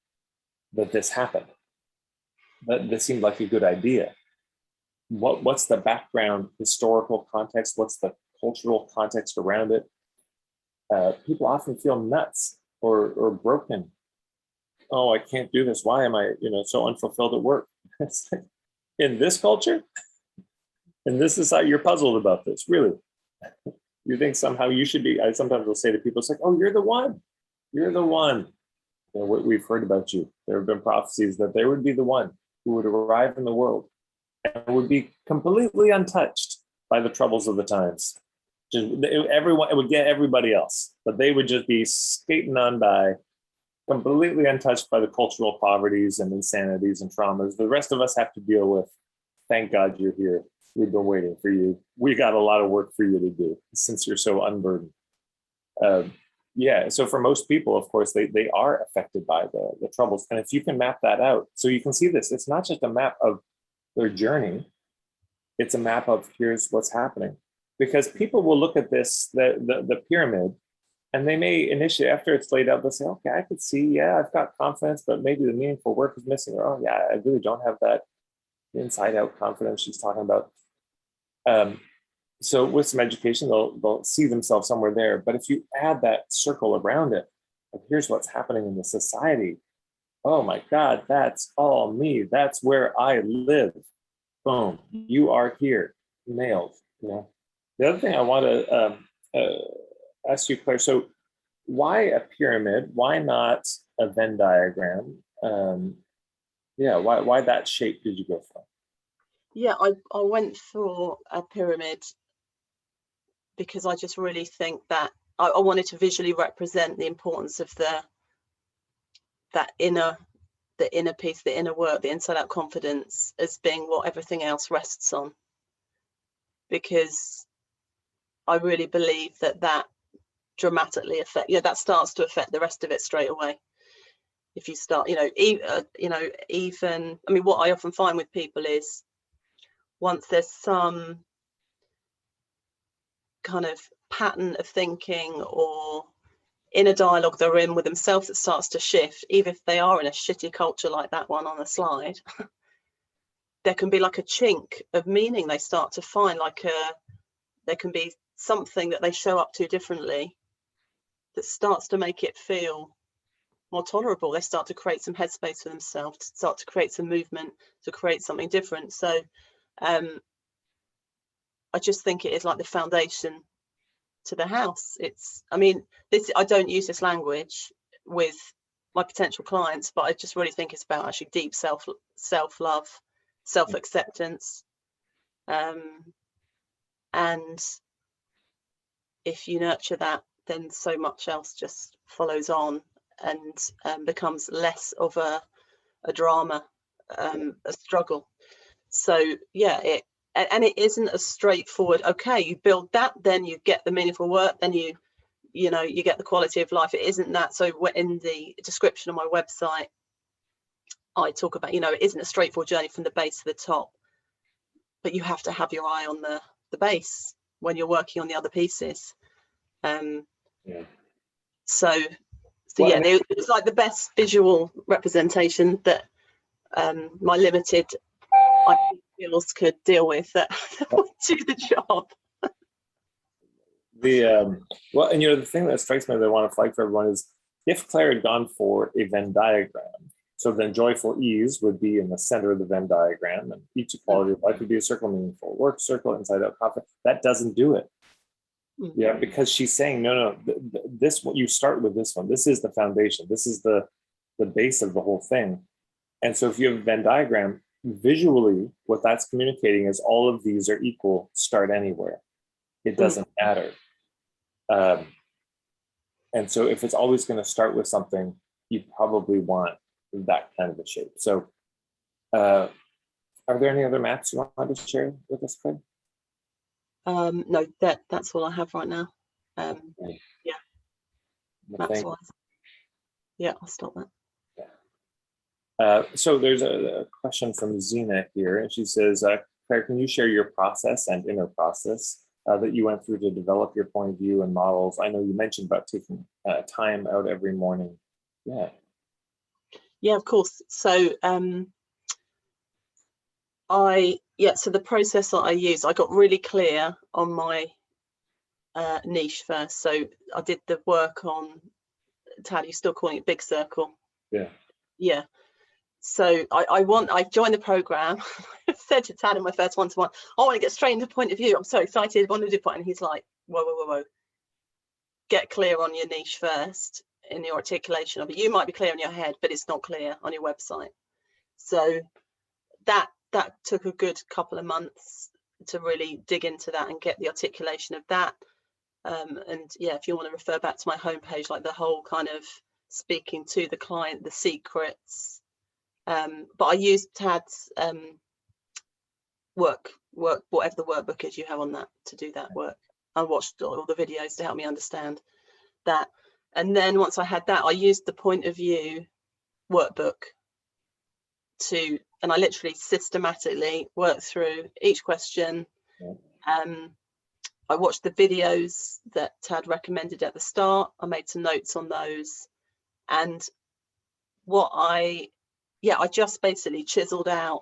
that this happened? That this seemed like a good idea. What's the background historical context? What's the cultural context around it? People often feel nuts or broken. Oh, I can't do this. Why am I, you know, so unfulfilled at work? It's like, in this culture, in this society, you're puzzled about this, really. You think somehow you should be. I sometimes will say to people, it's like, oh, you're the one. You're the one. You know, what we've heard about you. There have been prophecies that there would be the one who would arrive in the world and would be completely untouched by the troubles of the times. It would get everybody else, but they would just be skating on by, completely untouched by the cultural poverties and insanities and traumas the rest of us have to deal with. Thank God you're here. We've been waiting for you. We got a lot of work for you to do since you're so unburdened. Yeah, so for most people, of course, they are affected by the troubles. And if you can map that out, so you can see this, it's not just a map of their journey, it's a map of here's what's happening. Because people will look at this, the pyramid, and they may initially, after it's laid out, they'll say, okay, I could see, yeah, I've got confidence, but maybe the meaningful work is missing. Or, oh, yeah, I really don't have that inside out confidence she's talking about. So with some education, they'll see themselves somewhere there. But if you add that circle around it, like here's what's happening in the society. Oh my God, that's all me. That's where I live. Boom, you are here. Nailed. You know. The other thing I want to ask you, Claire, so why a pyramid? Why not a Venn diagram? Yeah, why that shape did you go for? Yeah, I went for a pyramid because I just really think that I wanted to visually represent the importance of the inner piece, the inner work, the inside out confidence as being what everything else rests on. Because I really believe that dramatically affect, that starts to affect the rest of it straight away. If you start, even, I mean, what I often find with people is once there's some kind of pattern of thinking or inner dialogue they're in with themselves that starts to shift, even if they are in a shitty culture like that one on the slide, there can be like a chink of meaning they start to find, there can be something that they show up to differently that starts to make it feel more tolerable. They start to create some headspace for themselves, to start to create some movement, to create something different. So I just think it is like the foundation to the house. I mean, I don't use this language with my potential clients, but I just really think it's about actually deep self-love, self-acceptance. And if you nurture that, then so much else just follows on and becomes less of a drama, a struggle. So yeah, it isn't as straightforward. Okay, you build that, then you get the meaningful work, then you get the quality of life. It isn't that. So in the description of my website, I talk about, it isn't a straightforward journey from the base to the top, but you have to have your eye on the base when you're working on the other pieces. So yeah, it's like the best visual representation that my limited skills could deal with that would do the job. Well, and the thing that strikes me that I want to flag for everyone is if Claire had gone for a Venn diagram, so then joyful ease would be in the center of the Venn diagram, and each quality of life would be a circle, meaningful work circle, inside out confident. That doesn't do it. Yeah, because she's saying no. This you start with this one. This is the foundation. This is the base of the whole thing. And so if you have a Venn diagram, visually, what that's communicating is all of these are equal. Start anywhere. It doesn't matter. And so if it's always going to start with something, you probably want that kind of a shape. So are there any other maps you want to share with us, Claire? No, that's all I have right now. Yeah. Maps wise. Yeah, I'll stop that. So there's a question from Zena here, and she says, Claire, can you share your process and inner process that you went through to develop your point of view and models? I know you mentioned about taking time out every morning. Yeah, of course. So so the process that I use, I got really clear on my niche first. So I did the work on, Tad, you're still calling it Big Circle? Yeah. So I joined the program. I said to Tad in my first one-to-one, I want to get straight into point of view. I'm so excited. I want to do point. And he's like, whoa. Get clear on your niche first in your articulation of it. You might be clear in your head, but it's not clear on your website. So that took a good couple of months to really dig into that and get the articulation of that. And yeah, if you want to refer back to my homepage, like the whole kind of speaking to the client, the secrets. But I used Tad's work, whatever the workbook is you have on that, to do that work. I watched all the videos to help me understand that. And then once I had that, I used the point of view workbook and I literally systematically worked through each question. I watched the videos that Tad recommended at the start. I made some notes on those. And I just basically chiseled out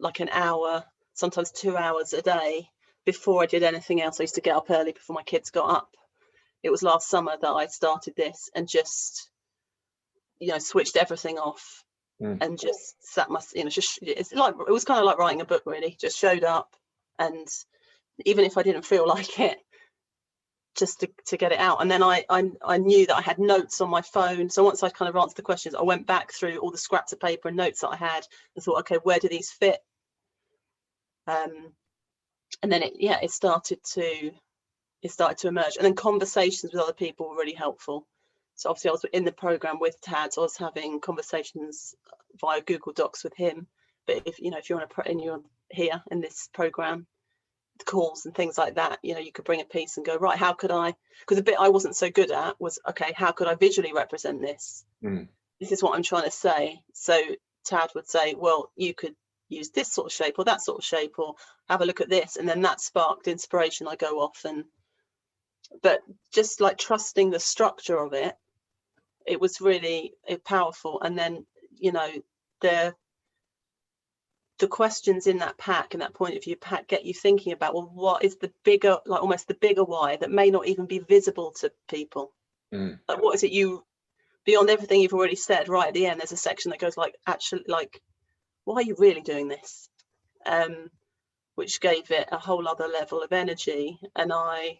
like an hour, sometimes 2 hours a day before I did anything else. I used to get up early before my kids got up. It was last summer that I started this and just, switched everything off and just sat it was kind of like writing a book, really. Just showed up, and even if I didn't feel like it, just to get it out. And then I knew that I had notes on my phone. So once I kind of answered the questions, I went back through all the scraps of paper and notes that I had and thought, okay, where do these fit? And then it started to emerge. And then conversations with other people were really helpful. So obviously I was in the program with Tad, so I was having conversations via Google Docs with him. But if you want to put in your here in this program, calls and things like that, you know, you could bring a piece and go, right, how could I, because the bit I wasn't so good at was, okay, how could I visually represent this? This is what I'm trying to say. So Tad would say, well, you could use this sort of shape or that sort of shape, or have a look at this, and then that sparked inspiration. I go off, and but just like trusting the structure of it, it was really powerful. And then, you know, the questions in that pack and that point of view pack get you thinking about, well, what is the bigger, like almost the bigger why that may not even be visible to people? Like, what is it you, beyond everything you've already said, right at the end, there's a section that goes like, actually, like, why are you really doing this? Which gave it a whole other level of energy. And I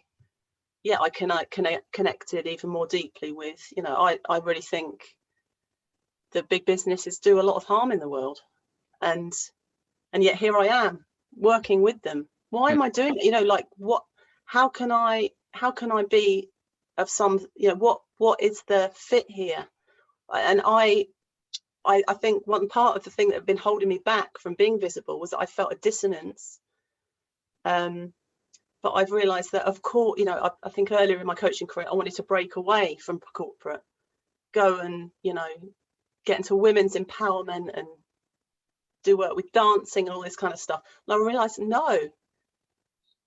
connected even more deeply with, you know, I really think that big businesses do a lot of harm in the world. And yet here I am working with them. Why am I doing it? You know, like, what, how can I be of some, you know, what is the fit here? And I think one part of the thing that had been holding me back from being visible was that I felt a dissonance. But I've realized that, of course, you know, I think earlier in my coaching career, I wanted to break away from corporate, go and, you know, get into women's empowerment and do work with dancing and all this kind of stuff. And I realized, no,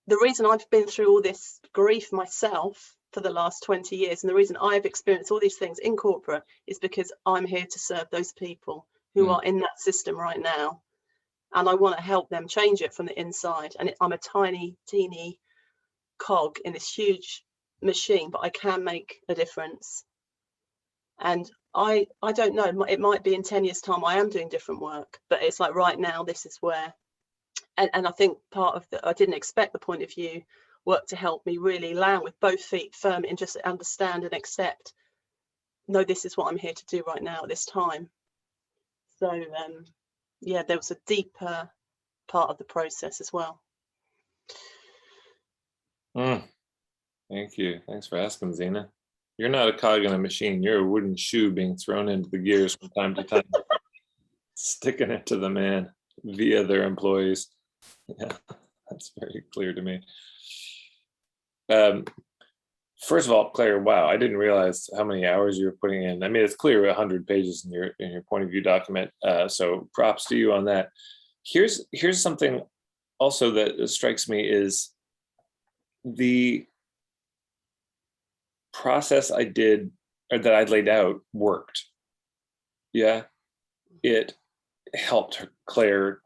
the reason I've been through all this grief myself for the last 20 years, and the reason I've experienced all these things in corporate, is because I'm here to serve those people who are in that system right now. And I want to help them change it from the inside. And I'm a tiny, teeny cog in this huge machine, but I can make a difference. And I don't know, it might be in 10 years time I am doing different work, but it's like right now, this is where, and I think part of I didn't expect the point of view work to help me really land with both feet firm and just understand and accept, no, this is what I'm here to do right now at this time. So yeah, there was a deeper part of the process as well. Thank you. Thanks for asking, Zena. You're not a cog in a machine. You're a wooden shoe being thrown into the gears from time to time, sticking it to the man via their employees. Yeah, that's very clear to me. First of all, Claire, wow, I didn't realize how many hours you were putting in. I mean, it's clear 100 pages in your point of view document. So props to you on that. Here's something also that strikes me is the process I did, or that I laid out, worked. Yeah, it helped Claire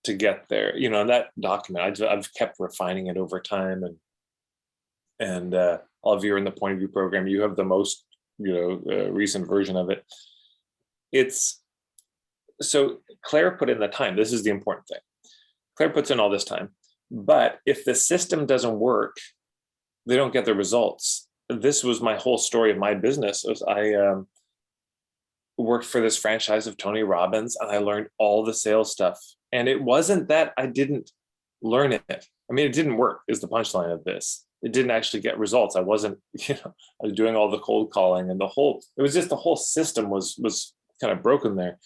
to get there. You know, that document, I've kept refining it over time, and all of you are in the point of view program. You have the most, you know, recent version of it. It's so Claire put in the time. This is the important thing. Claire puts in all this time, but if the system doesn't work, they don't get the results. This was my whole story of my business. I worked for this franchise of Tony Robbins, and I learned all the sales stuff. And it wasn't that I didn't learn it. I mean, it didn't work is the punchline of this. It didn't actually get results. I wasn't, you know, I was doing all the cold calling, and it was just the whole system was kind of broken there.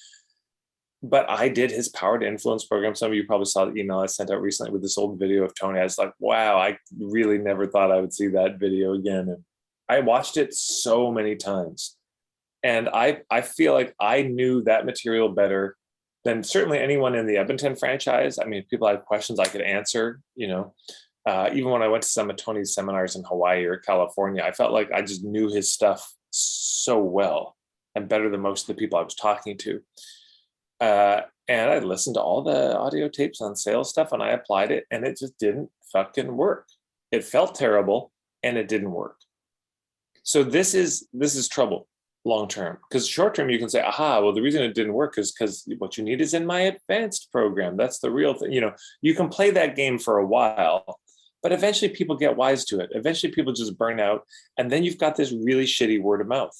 But I did his Power to Influence program. Some of you probably saw the email I sent out recently with this old video of Tony. I was like, wow, I really never thought I would see that video again. And I watched it so many times. And I feel like I knew that material better than certainly anyone in the Edmonton franchise. I mean, if people had questions I could answer, you know. Even when I went to some of Tony's seminars in Hawaii or California, I felt like I just knew his stuff so well and better than most of the people I was talking to. And I listened to all the audio tapes on sales stuff, and I applied it, and it just didn't fucking work. It felt terrible, and it didn't work. So this is trouble long term, because short term you can say, aha, well, the reason it didn't work is because what you need is in my advanced program. That's the real thing. You know, you can play that game for a while, but eventually people get wise to it. Eventually people just burn out, and then you've got this really shitty word of mouth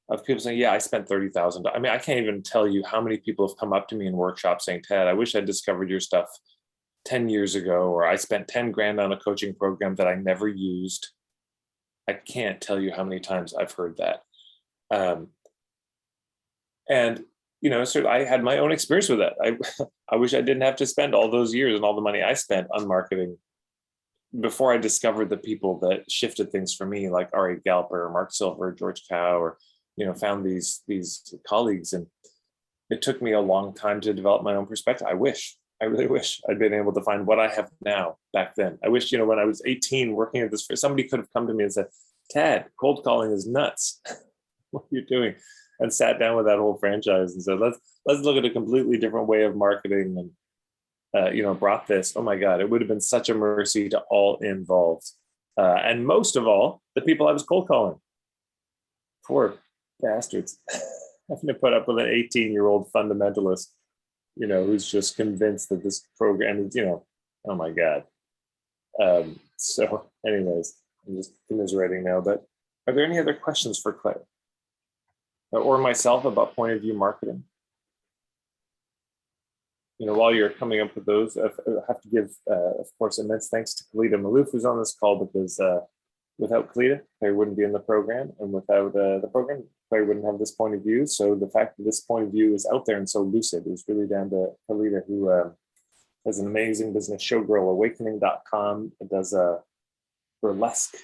of people saying, yeah, I spent $30,000. I mean, I can't even tell you how many people have come up to me in workshops saying, Ted, I wish I discovered your stuff 10 years ago, or I spent 10 grand on a coaching program that I never used. I can't tell you how many times I've heard that. And, you know, so I had my own experience with that. I wish I didn't have to spend all those years and all the money I spent on marketing before I discovered the people that shifted things for me, like Ari Galper, Mark Silver, George Cow, or, found these colleagues. And it took me a long time to develop my own perspective. I really wish I'd been able to find what I have now back then. I wish, when I was 18 working at this, somebody could have come to me and said, Tad, cold calling is nuts. What are you doing? And sat down with that whole franchise and said, let's look at a completely different way of marketing, and brought this. Oh my God, it would have been such a mercy to all involved. And most of all, the people I was cold calling. Poor bastards. Having to put up with an 18-year-old fundamentalist, who's just convinced that this program is, oh my God. So anyways, I'm just commiserating now, but are there any other questions for Claire or myself about point of view marketing? While you're coming up with those, I have to give, of course, immense thanks to Kalita Malouf, who's on this call, because without Kalita, Claire wouldn't be in the program, and without the program, Claire wouldn't have this point of view. So the fact that this point of view is out there and so lucid is really down to Kalita, who has an amazing business, showgirlawakening.com. It does a burlesque.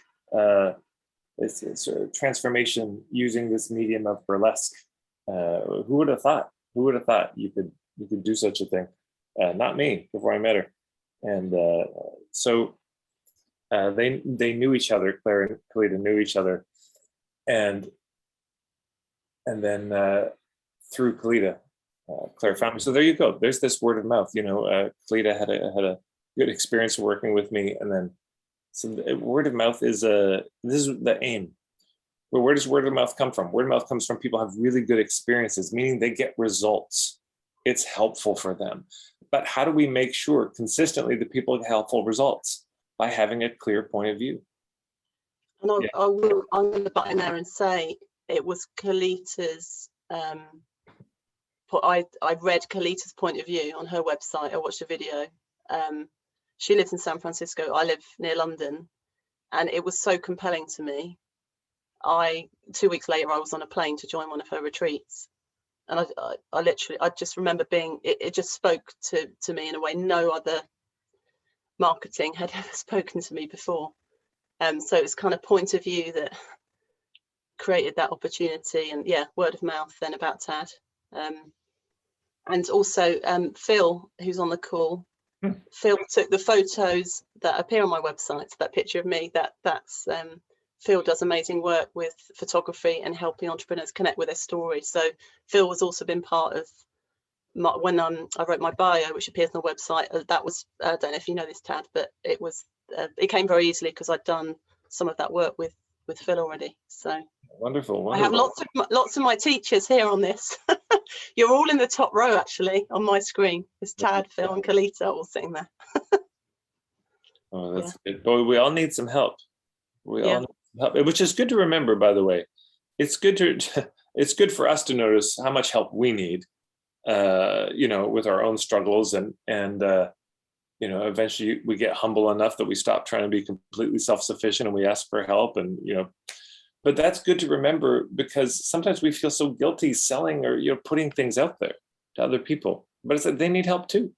It's a transformation using this medium of burlesque. Who would have thought? Who would have thought you could do such a thing? Not me, before I met her. And so they knew each other. Claire and Kalita knew each other, and then through Kalita, Claire found me. So there you go. There's this word of mouth. Kalita had a good experience working with me, and then so word of mouth is this is the aim. But where does word of mouth come from? Word of mouth comes from people who have really good experiences, meaning they get results. It's helpful for them. But how do we make sure consistently that people get helpful results? By having a clear point of view. And I'm going to butt in there and say it was Kalita's. I read Kalita's point of view on her website. I watched a video. She lives in San Francisco. I live near London, and it was so compelling to me. 2 weeks later, I was on a plane to join one of her retreats, and I just remember it just spoke to me in a way no other marketing had ever spoken to me before. So it's kind of point of view that created that opportunity, and word of mouth then about Tad. And also Phil, who's on the call. Phil took the photos that appear on my website. So that picture of me, that's Phil does amazing work with photography and helping entrepreneurs connect with their story. So Phil has also been part of when I wrote my bio, which appears on the website. That was, I don't know if you know this, Tad, but it came very easily because I'd done some of that work with Phil already. So wonderful. I have lots of my teachers here on this. You're all in the top row actually on my screen. It's Tad, Phil, and Kalita all sitting there. Oh, that's good. But we all need some help. We all need some help, which is good to remember, by the way. It's good for us to notice how much help we need, with our own struggles, and eventually we get humble enough that we stop trying to be completely self-sufficient and we ask for help, and but that's good to remember, because sometimes we feel so guilty selling or putting things out there to other people, but it's like they need help too.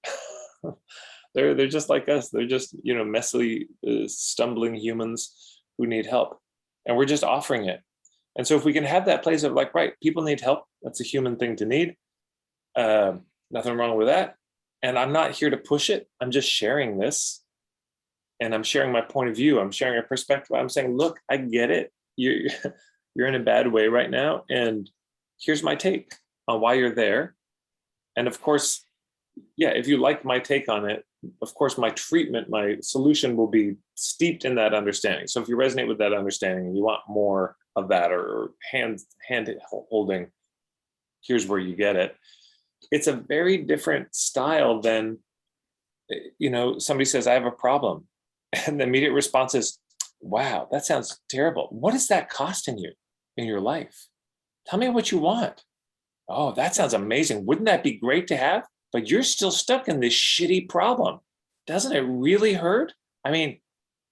They're just like us. They're just messily stumbling humans who need help, and we're just offering it. And so if we can have that place of like, right, people need help, that's a human thing to need, nothing wrong with that, and I'm not here to push it, I'm just sharing this, and I'm sharing my point of view, I'm sharing a perspective, I'm saying, look, I get it, you're in a bad way right now, and here's my take on why you're there. And of course, if you like my take on it, of course my treatment, my solution will be steeped in that understanding. So if you resonate with that understanding and you want more of that, or hand holding, here's where you get it. It's a very different style than somebody says, I have a problem, and the immediate response is, wow, that sounds terrible. What is that costing you in your life? Tell me what you want. Oh, that sounds amazing. Wouldn't that be great to have? But you're still stuck in this shitty problem. Doesn't it really hurt? I mean,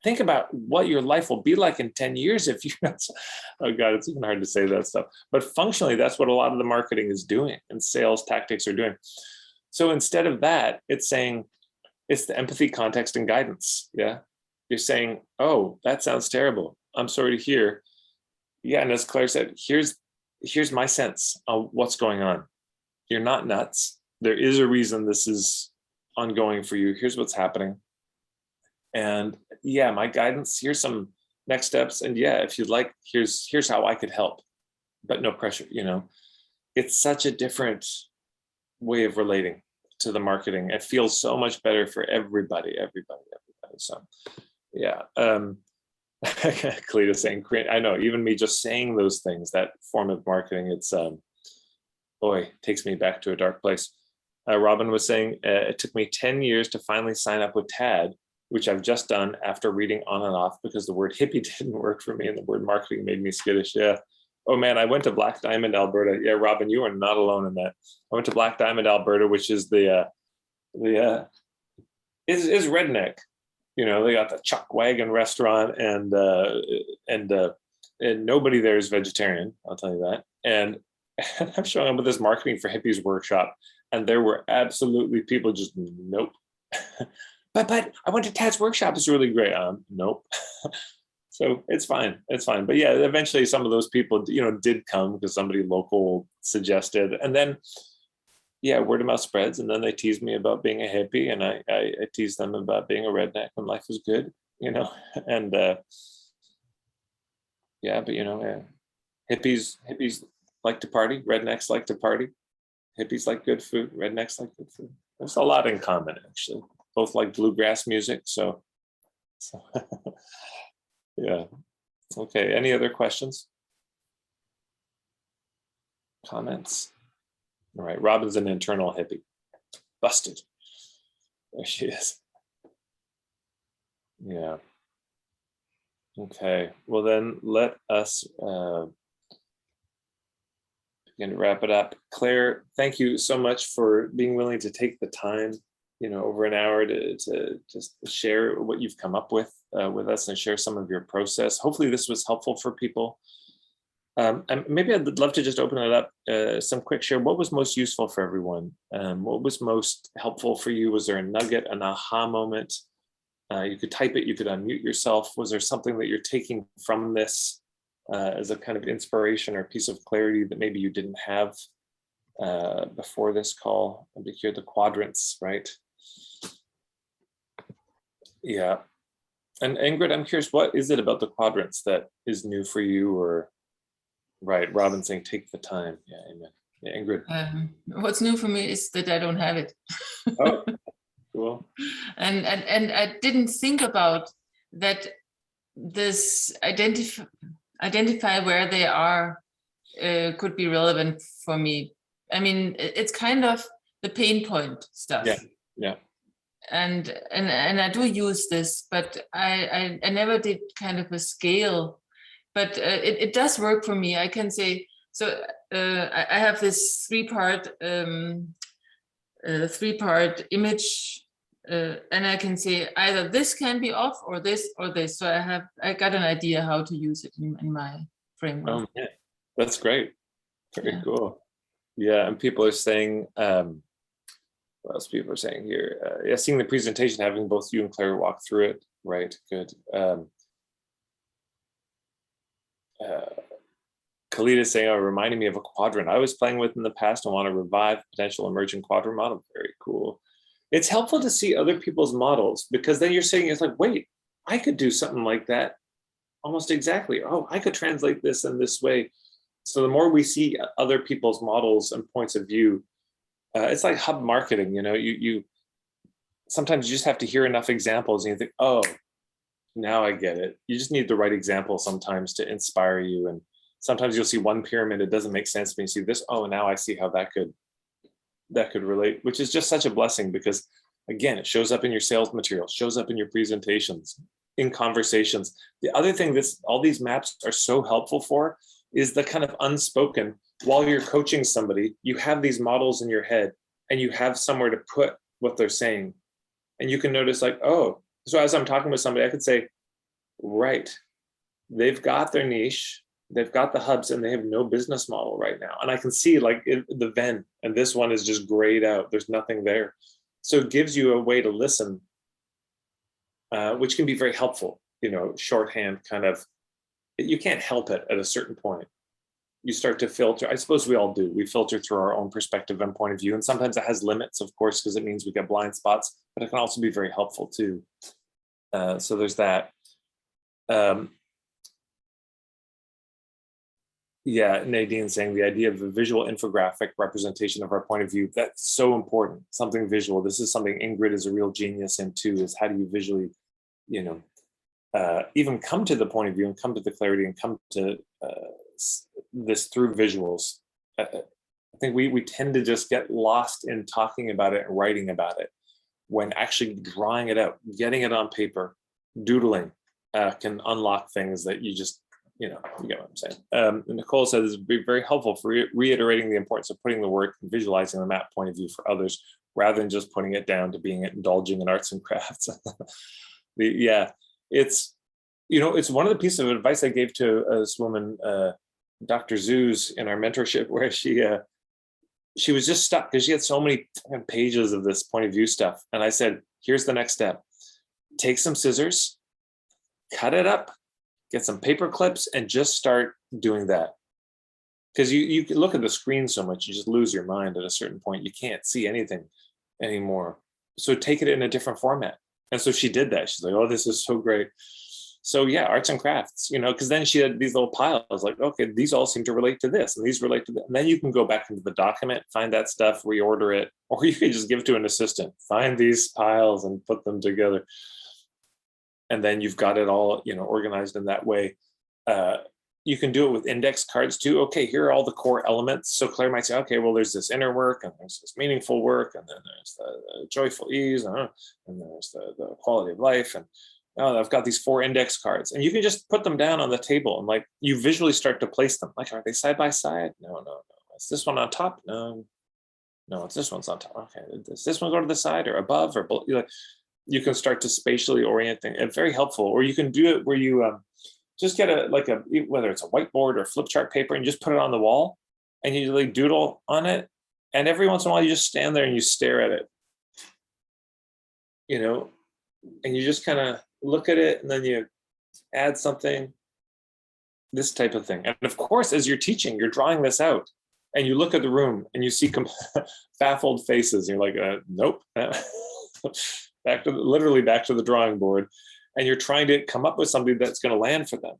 think about what your life will be like in 10 years if you, oh God, it's even hard to say that stuff. But functionally, that's what a lot of the marketing is doing and sales tactics are doing. So instead of that, it's saying it's the empathy, context, and guidance. Yeah. you're saying, oh, that sounds terrible. I'm sorry to hear. Yeah, and as Claire said, here's my sense of what's going on. You're not nuts. There is a reason this is ongoing for you. Here's what's happening. And yeah, my guidance, here's some next steps. And yeah, if you'd like, here's how I could help, but no pressure, you know. It's such a different way of relating to the marketing. It feels so much better for everybody. So yeah. Cleta saying, I know, even me just saying those things, that form of marketing, it's boy, takes me back to a dark place. Robin was saying, it took me 10 years to finally sign up with TAD, which I've just done after reading on and off because the word hippie didn't work for me and the word marketing made me skittish. Yeah. Oh man, I went to Black Diamond, Alberta. Yeah, Robin, you are not alone in that. I went to Black Diamond, Alberta, which is is redneck. You know, they got the Chuck Wagon restaurant, and nobody there is vegetarian. I'll tell you that. And I'm showing up with this marketing for hippies workshop, and there were absolutely people just nope. but I went to Tad's workshop. It's really great. Nope. So it's fine. But yeah, eventually some of those people, you know, did come because somebody local suggested, and then yeah, word of mouth spreads, and then they tease me about being a hippie, and I tease them about being a redneck when life is good, you know. And yeah, but you know, hippies like to party, rednecks like to party, hippies like good food, rednecks like good food. There's a lot in common, actually. Both like bluegrass music, so yeah. Okay, any other questions? Comments? All right, Robin's an internal hippie. Busted. There she is. Yeah. Okay, well then let us begin to wrap it up. Claire, thank you so much for being willing to take the time, you know, over an hour to just share what you've come up with us and share some of your process. Hopefully this was helpful for people. And maybe I'd love to just open it up, some quick share. What was most useful for everyone? What was most helpful for you? Was there a nugget, an aha moment? You could type it, you could unmute yourself. Was there something that you're taking from this as a kind of inspiration or piece of clarity that maybe you didn't have before this call? And to hear the quadrants, right? Yeah. And Ingrid, I'm curious, what is it about the quadrants that is new for you? Or right, Robin saying take the time. Yeah, amen. Yeah, Ingrid. What's new for me is that I don't have it. Oh, cool. And I didn't think about that. This identify where they are could be relevant for me. I mean, it's kind of the pain point stuff. Yeah. And I do use this, but I never did kind of a scale. But it does work for me. I can say, so I have this three-part image, and I can say either this can be off or this or this. So I got an idea how to use it in my framework. Oh, yeah. That's great. Very cool. Yeah, and people are saying, what else people are saying here? Yeah, seeing the presentation, having both you and Claire walk through it. Right, good. Khalid is saying, reminding me of a quadrant I was playing with in the past and want to revive potential emergent quadrant model. Very cool. It's helpful to see other people's models, because then you're saying, it's like, wait, I could do something like that almost exactly. Oh, I could translate this in this way. So the more we see other people's models and points of view, it's like hub marketing, you know, you sometimes you just have to hear enough examples and you think, oh, now I get it. You just need the right example sometimes to inspire you. And sometimes you'll see one pyramid, it doesn't make sense to me. You see this, oh, now I see how that could relate, which is just such a blessing, because again, it shows up in your sales material, shows up in your presentations, in conversations. The other thing that all these maps are so helpful for is the kind of unspoken. While you're coaching somebody, you have these models in your head and you have somewhere to put what they're saying. And you can notice like, oh, so as I'm talking with somebody, I could say, right, they've got their niche, they've got the hubs, and they have no business model right now. And I can see like the Venn, and this one is just grayed out. There's nothing there. So it gives you a way to listen which can be very helpful. Shorthand kind of, you can't help it at a certain point. You start to filter. I suppose we all do. We filter through our own perspective and point of view. And sometimes it has limits, of course, because it means we get blind spots, but it can also be very helpful too. So there's that. Yeah, Nadine saying the idea of a visual infographic representation of our point of view, that's so important. Something visual. This is something Ingrid is a real genius in too, is how do you visually, even come to the point of view and come to the clarity and come to this through visuals. I think we tend to just get lost in talking about it and writing about it, when actually drawing it out, getting it on paper, doodling can unlock things that you just, you get what I'm saying. And Nicole says this would be very helpful for reiterating the importance of putting the work and visualizing the map point of view for others, rather than just putting it down to being indulging in arts and crafts. Yeah, it's one of the pieces of advice I gave to this woman, Dr. Zeus, in our mentorship, where she was just stuck because she had so many pages of this point of view stuff. And I said, here's the next step. Take some scissors, cut it up, get some paper clips, and just start doing that. Because you can look at the screen so much, you just lose your mind at a certain point. You can't see anything anymore. So take it in a different format. And so she did that. She's like, oh, this is so great. So yeah, arts and crafts, because then she had these little piles like, okay, these all seem to relate to this and these relate to that. And then you can go back into the document, find that stuff, reorder it, or you can just give it to an assistant, find these piles and put them together. And then you've got it all, organized in that way. You can do it with index cards too. Okay, here are all the core elements. So Claire might say, okay, well, there's this inner work, and there's this meaningful work, and then there's the joyful ease, and there's the quality of life. And I've got these 4 index cards, and you can just put them down on the table, and like you visually start to place them. Like, are they side by side? No. Is this one on top? No, it's this one's on top. Okay, does this one go to the side or above or below? You can start to spatially orient things. It's very helpful. Or you can do it where you just get whether it's a whiteboard or flip chart paper, and just put it on the wall, and you like doodle on it. And every once in a while, you just stand there and you stare at it, and you just kind of look at it, and then you add something, this type of thing. And of course, as you're teaching, you're drawing this out, and you look at the room and you see baffled faces. And you're like, nope. Literally back to the drawing board, and you're trying to come up with something that's going to land for them.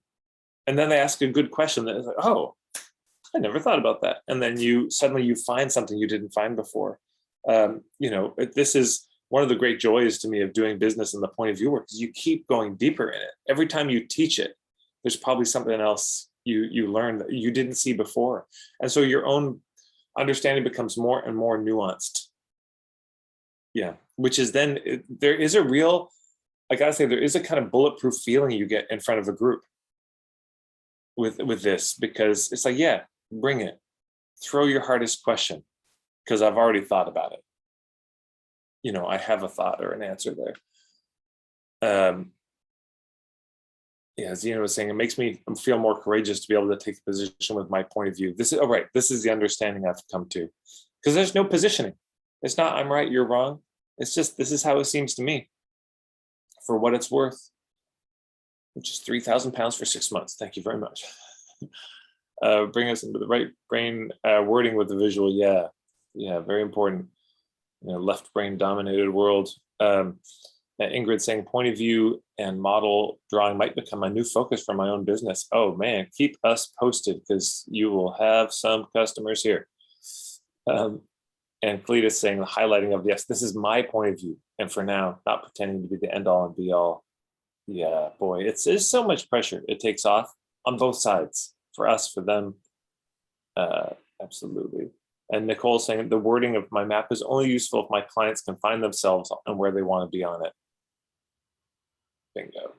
And then they ask a good question that is like, oh, I never thought about that. And then you suddenly find something you didn't find before. This is one of the great joys to me of doing business in the point of view work, is you keep going deeper in it. Every time you teach it, there's probably something else you learn that you didn't see before. And so your own understanding becomes more and more nuanced. Yeah, which is then there is a real, I gotta say, there is a kind of bulletproof feeling you get in front of a group with this, because it's like, yeah, bring it, throw your hardest question, because I've already thought about it. I have a thought or an answer there. Yeah, Zena was saying, it makes me feel more courageous to be able to take a position with my point of view. This is the understanding I've come to, because there's no positioning. It's not I'm right, you're wrong. It's just, this is how it seems to me, for what it's worth, which is £3,000 for 6 months. Thank you very much. Bring us into the right brain wording with the visual. Yeah, very important. Left brain dominated world. Ingrid saying point of view and model drawing might become my new focus for my own business. Oh man, keep us posted, because you will have some customers here. And Cletus saying the highlighting of, yes, this is my point of view, and for now, not pretending to be the end all and be all. Yeah, boy, it's so much pressure it takes off on both sides, for us, for them. Absolutely. And Nicole saying the wording of my map is only useful if my clients can find themselves and where they want to be on it. Bingo.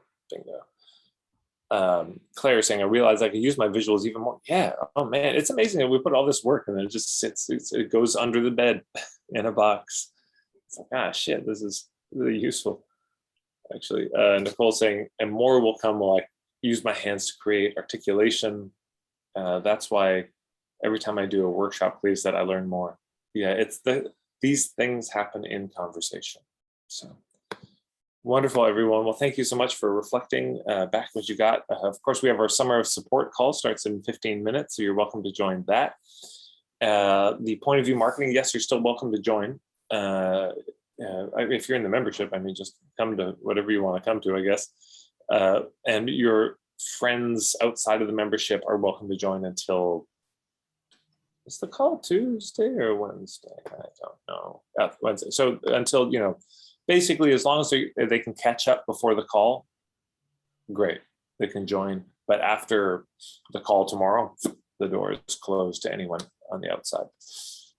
Claire saying, I realized I could use my visuals even more. Yeah. Oh man, it's amazing that we put all this work and then it just sits, it goes under the bed in a box. It's like, shit, this is really useful. Actually, Nicole saying, and more will come while I use my hands to create articulation. That's why every time I do a workshop, please, that I learn more. Yeah, these things happen in conversation. So Wonderful, everyone. Well, thank you so much for reflecting back what you got. Of course, we have our summer of support call, starts in 15 minutes, so you're welcome to join that. The point of view marketing, yes, you're still welcome to join. If you're in the membership, I mean, just come to whatever you want to come to, I guess. And your friends outside of the membership are welcome to join until, is the call Tuesday or Wednesday? I don't know. Wednesday. So until, basically, as long as they can catch up before the call, great, they can join. But after the call tomorrow, the door is closed to anyone on the outside.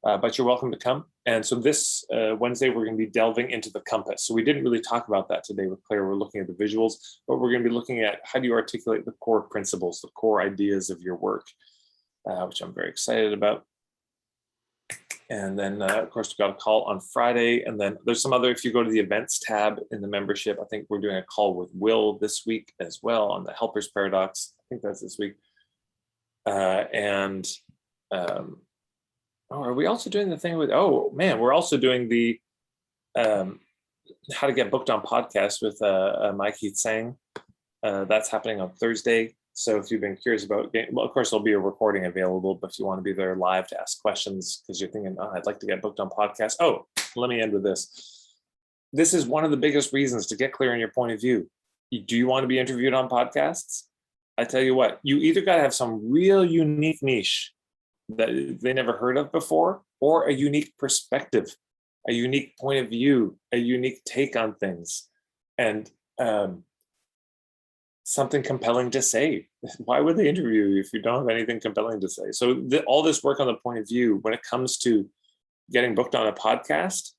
But you're welcome to come. And so this Wednesday, we're going to be delving into the compass. So we didn't really talk about that today with Claire. We're looking at the visuals, but we're going to be looking at how do you articulate the core principles, the core ideas of your work, which I'm very excited about. And then, of course, we've got a call on Friday. And then there's some other, if you go to the events tab in the membership, I think we're doing a call with Will this week as well on the Helper's Paradox. I think that's this week. Are we also doing the thing with, oh man, we're also doing the how to get booked on podcasts with Mikey Tsang. That's happening on Thursday. So if you've been curious about, well, of course, there'll be a recording available, but if you want to be there live to ask questions, because you're thinking, oh, I'd like to get booked on podcasts. Oh, let me end with this. This is one of the biggest reasons to get clear on your point of view. Do you want to be interviewed on podcasts? I tell you what, you either got to have some real unique niche that they never heard of before, or a unique perspective, a unique point of view, a unique take on things, and something compelling to say. Why would they interview you if you don't have anything compelling to say? So all this work on the point of view, when it comes to getting booked on a podcast,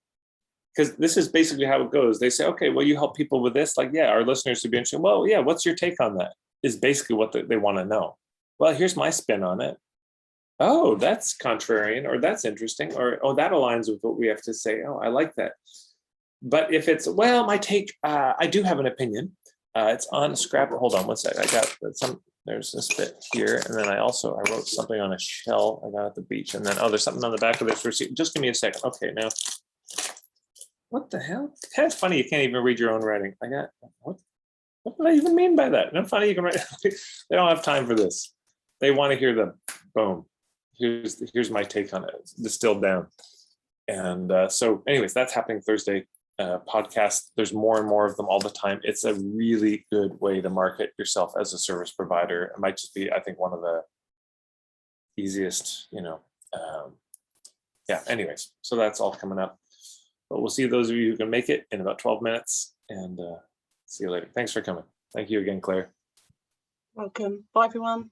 because this is basically how it goes. They say, okay, well, you help people with this. Like, yeah, our listeners would be interested. Well, yeah, what's your take on that? Is basically what they want to know. Well, here's my spin on it. Oh, that's contrarian, or that's interesting, or, oh, that aligns with what we have to say. Oh, I like that. But if it's, well, my take, I do have an opinion. It's on scrap. Hold on one sec. I got there's this bit here. And then I wrote something on a shell I got at the beach. And then, oh, there's something on the back of this receipt. Just give me a second. Okay, now, what the hell? It's funny you can't even read your own writing. What do I even mean by that? No, funny you can write. They don't have time for this. They want to hear the boom. Here's my take on it, distilled down. And so anyways, that's happening Thursday. Podcast, there's more and more of them all the time. It's a really good way to market yourself as a service provider. It might just be, I think, one of the easiest, anyways, so that's all coming up. But we'll see those of you who can make it in about 12 minutes, and see you later. Thanks for coming. Thank you again, Claire. Welcome. Bye, everyone.